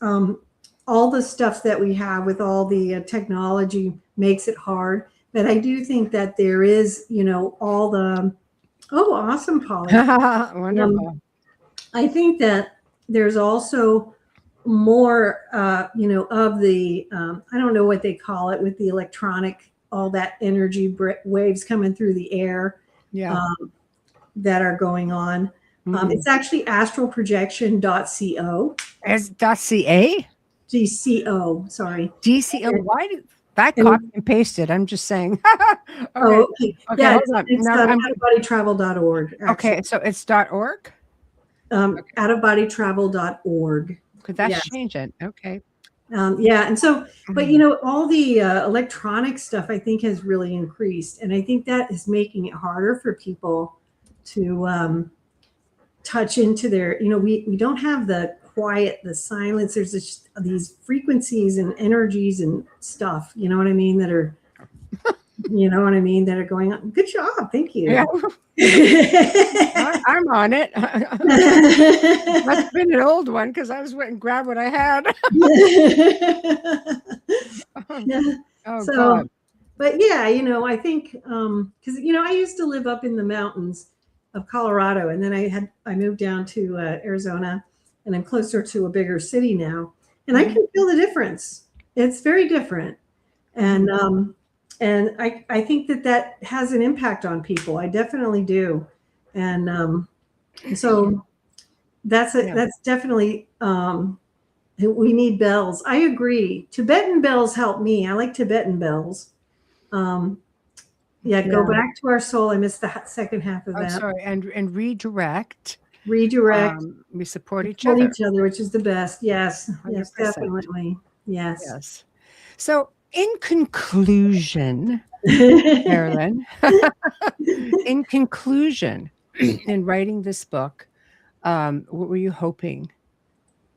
Speaker 3: all the stuff that we have with all the technology makes it hard. But I do think that there is, all the, awesome, Polly.
Speaker 2: Wonderful.
Speaker 3: I think that there's also more, of the, I don't know what they call it with the electronic, all that energy waves coming through the air that are going on. It's actually astralprojection.co.
Speaker 2: As .ca?
Speaker 3: DCO, sorry.
Speaker 2: DCO. Why did that copy and pasted? I'm just saying.
Speaker 3: Okay. Yeah,
Speaker 2: hold on.
Speaker 3: it's outofbodytravel.org.
Speaker 2: Okay, so it's .org?
Speaker 3: Outofbodytravel.org.
Speaker 2: Could that change it? Okay.
Speaker 3: And so, but all the electronic stuff I think has really increased, and I think that is making it harder for people to touch into their, we don't have the quiet, the silence. There's these frequencies and energies and stuff, that are, that are going on. Good job. Thank you.
Speaker 2: Yeah. I'm on it. Must have been an old one because I was went and grabbed what I had. God.
Speaker 3: But I think because I used to live up in the mountains of Colorado, and then I moved down to Arizona, and I'm closer to a bigger city now, and I can feel the difference. It's very different, and I think that has an impact on people. I definitely do, and so that's definitely we need bells. I agree. Tibetan bells help me. I like Tibetan bells. Go back to our soul. I missed the second half of that.
Speaker 2: Sorry, and redirect.
Speaker 3: Redirect.
Speaker 2: We support each other,
Speaker 3: which is the best. Yes, 100%. Yes, definitely.
Speaker 2: Yes. So, in conclusion, Marilynn, in writing this book, what were you hoping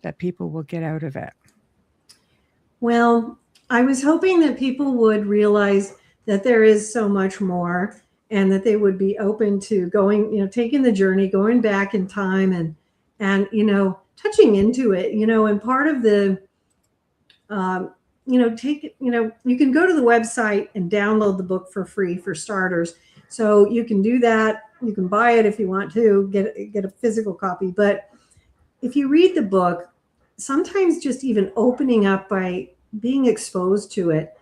Speaker 2: that people will get out of it?
Speaker 3: Well, I was hoping that people would realize that there is so much more, and that they would be open to going, taking the journey, going back in time and touching into it, and part of the, take it, you can go to the website and download the book for free for starters. So you can do that. You can buy it if you want to get a physical copy. But if you read the book, sometimes just even opening up by being exposed to it,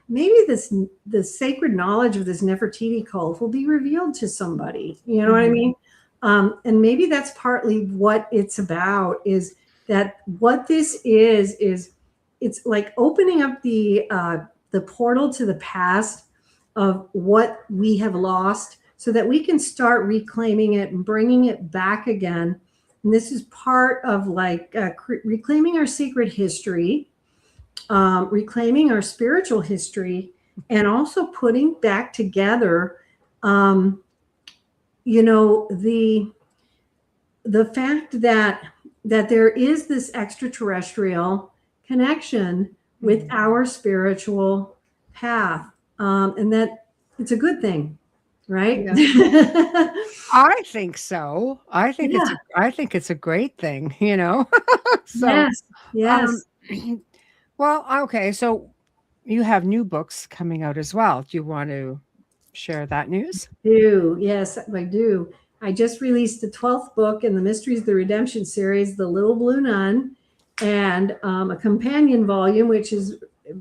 Speaker 3: maybe the sacred knowledge of this Nefertiti cult will be revealed to somebody. You know what I mean? And maybe that's partly what it's about, is that what this is it's like opening up the portal to the past of what we have lost, so that we can start reclaiming it and bringing it back again. And this is part of reclaiming our secret history, reclaiming our spiritual history, and also putting back together, the fact that there is this extraterrestrial connection with our spiritual path, and that it's a good thing, right?
Speaker 2: Yeah. I think so. I think it's a great thing, So,
Speaker 3: yes.
Speaker 2: Well, okay. So you have new books coming out as well. Do you want to share that news?
Speaker 3: Yes, I do. I just released the 12th book in the Mysteries of the Redemption series, The Little Blue Nun, and a companion volume, which is a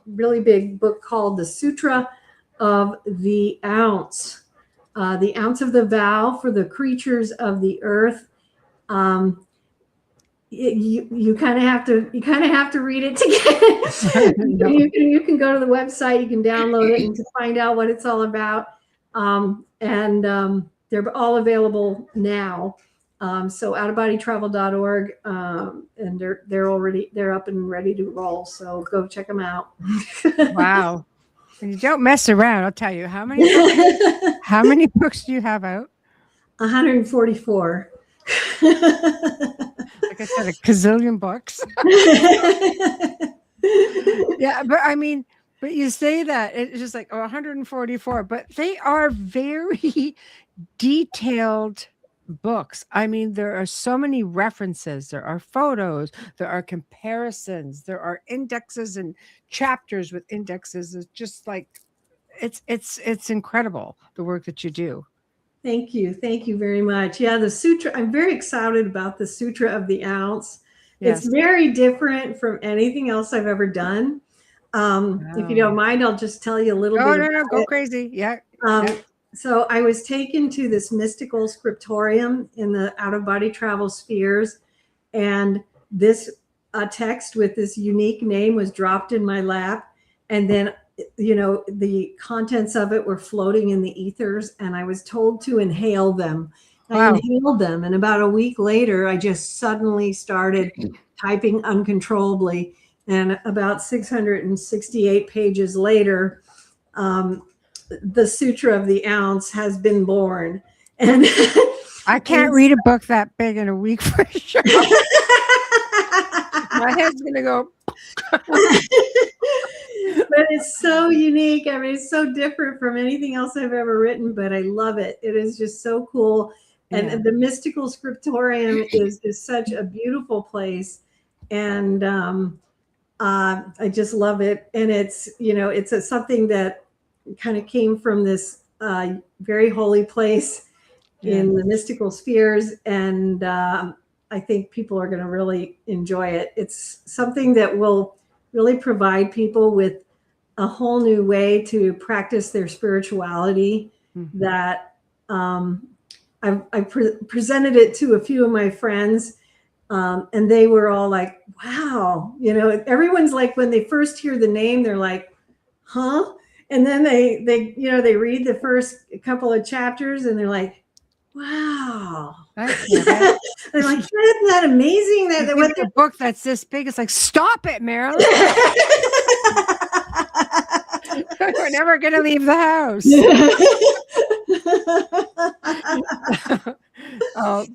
Speaker 3: really big book called The Sutra of the Ounce. The Ounce of the Vow for the Creatures of the Earth. You kind of have to read it to get it. You can go to the website, you can download it and to find out what it's all about. They're all available now. So outofbodytravel.org, and they're up and ready to roll. So go check them out.
Speaker 2: Wow. And you don't mess around. I'll tell you how many books do you have out?
Speaker 3: 144.
Speaker 2: Like I said, a gazillion books. Yeah, but you say that it's just like 144, but they are very detailed books. I mean, there are so many references, there are photos, there are comparisons, there are indexes and chapters with indexes. It's just like it's incredible, the work that you do.
Speaker 3: Thank you very much. Yeah, the sutra, I'm very excited about the Sutra of the Ounce. Yes. It's very different from anything else I've ever done. If you don't mind, I'll just tell you a little bit.
Speaker 2: No, go crazy. Yeah.
Speaker 3: So I was taken to this mystical scriptorium in the out-of-body travel spheres, and this text with this unique name was dropped in my lap, and then the contents of it were floating in the ethers, and I was told to inhale them. I inhaled them, and about a week later, I just suddenly started typing uncontrollably, and about 668 pages later, the Sutra of the Ounce has been born. And
Speaker 2: I can't read a book that big in a week for sure. My head's going to go.
Speaker 3: But it's so unique. I mean, it's so different from anything else I've ever written, but I love it. It is just so cool. And the mystical scriptorium is such a beautiful place. And I just love it. And it's, it's something that kind of came from this very holy place in the mystical spheres. And I think people are going to really enjoy it. It's something that will really provide people with a whole new way to practice their spirituality. That I presented it to a few of my friends, and they were all like, wow, everyone's like, when they first hear the name, they're like, huh? And then they read the first couple of chapters and they're like, wow. They're like, isn't that amazing? That
Speaker 2: what the book that's this big, it's like, stop it, Marilynn. We're never gonna leave the house.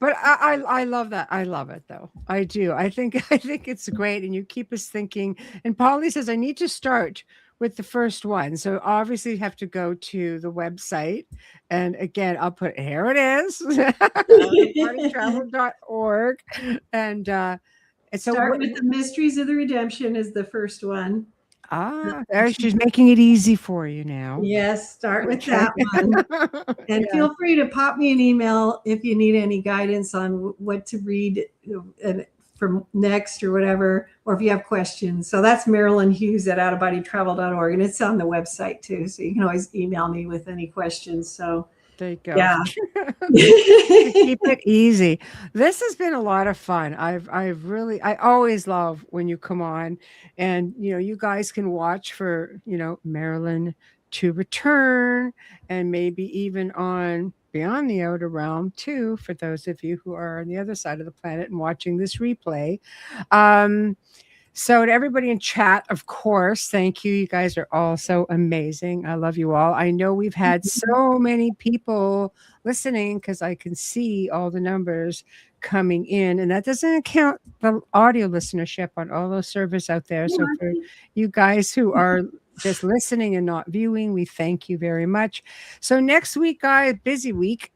Speaker 2: But I love that. I love it though. I do. I think it's great, and you keep us thinking. And Polly says I need to start with the first one. So obviously you have to go to the website. And again, I'll put, here it is, bodytravel.org. And so
Speaker 3: start with the Mysteries of the Redemption is the first one.
Speaker 2: There, she's making it easy for you now.
Speaker 3: Yes, start with that one. And feel free to pop me an email if you need any guidance on what to read from next or whatever, or if you have questions. So that's Marilynn Hughes at outofbodytravel.org, and it's on the website too. So you can always email me with any questions. So
Speaker 2: there you go.
Speaker 3: Yeah.
Speaker 2: Keep it easy. This has been a lot of fun. I always love when you come on, and you guys can watch for Marilynn to return, and maybe even on Beyond the Outer Realm too, for those of you who are on the other side of the planet and watching this replay. So to everybody in chat, of course, thank you. You guys are all so amazing. I love you all. I know we've had so many people listening because I can see all the numbers coming in, and that doesn't count the audio listenership on all those servers out there. So for you guys who are just listening and not viewing, we thank you very much. So next week, guys, busy week.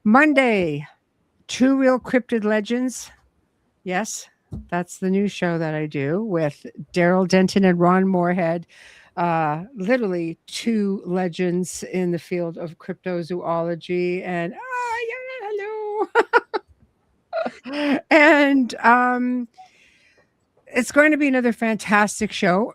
Speaker 2: Monday, Two Real Cryptid Legends. Yes, that's the new show that I do with Daryl Denton and Ron Moorhead. literally two legends in the field of cryptozoology. And hello. And it's going to be another fantastic show.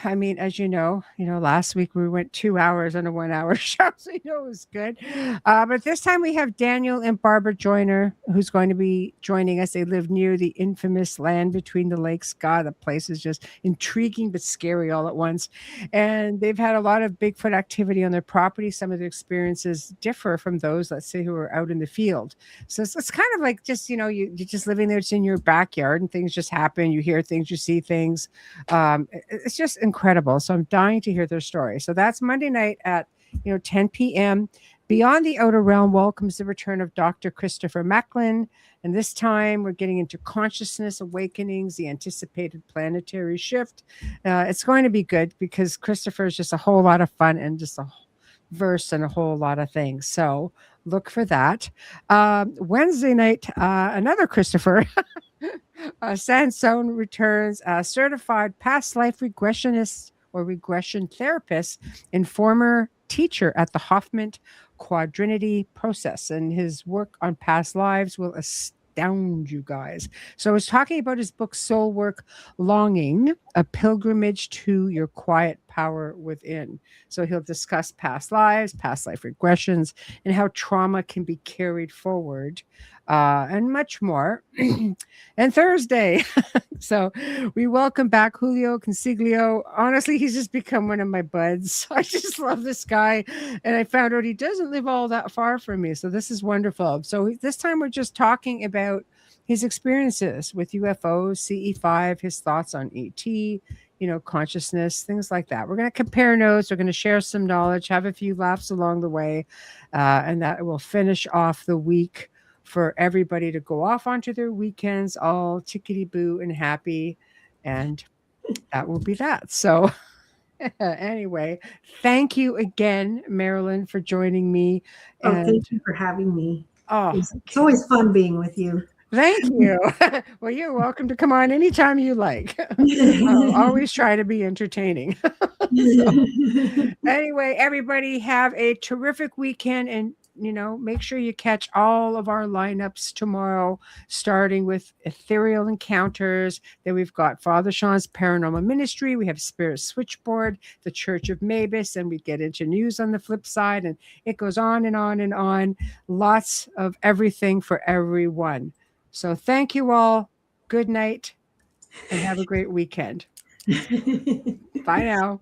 Speaker 2: I mean, as you know, last week we went 2 hours on a 1 hour show, so it was good. But this time we have Daniel and Barbara Joyner, who's going to be joining us. They live near the infamous Land Between the Lakes. God, the place is just intriguing but scary all at once. And they've had a lot of Bigfoot activity on their property. Some of the experiences differ from those, let's say, who are out in the field. So it's kind of like just, you're just living there. It's in your backyard and things just happen. You hear things, you see things. It's just incredible. So I'm dying to hear their story. So that's Monday night at 10 p.m. Beyond the Outer Realm welcomes the return of Dr. Christopher Macklin. And this time we're getting into consciousness awakenings, the anticipated planetary shift. It's going to be good because Christopher is just a whole lot of fun and just a verse and a whole lot of things. So look for that. Wednesday night, another Christopher Sansone returns, certified past life regressionist or regression therapist and former teacher at the Hoffman Quadrinity process. And his work on past lives will astound you guys. So I was talking about his book, Soul Work Longing, a pilgrimage to your quiet power within. So he'll discuss past lives, past life regressions, and how trauma can be carried forward, and much more. And Thursday, so we welcome back Julio Consiglio. Honestly, he's just become one of my buds. I just love this guy. And I found out he doesn't live all that far from me. So this is wonderful. So this time we're just talking about his experiences with UFOs, CE5, his thoughts on ET, consciousness, things like that. We're going to compare notes. We're going to share some knowledge, have a few laughs along the way. And that will finish off the week for everybody to go off onto their weekends, all tickety-boo and happy. And that will be that. So anyway, thank you again, Marilynn, for joining me.
Speaker 3: And thank you for having me.
Speaker 2: Oh,
Speaker 3: it's always fun being with you.
Speaker 2: Thank you. Well, you're welcome to come on anytime you like. I'll always try to be entertaining. So, anyway, everybody have a terrific weekend, and make sure you catch all of our lineups tomorrow, starting with Ethereal Encounters. Then we've got Father Sean's Paranormal Ministry. We have Spirit Switchboard, the Church of Mavis, and we get into news on the flip side, and it goes on and on and on. Lots of everything for everyone. So thank you all. Good night and have a great weekend. Bye now.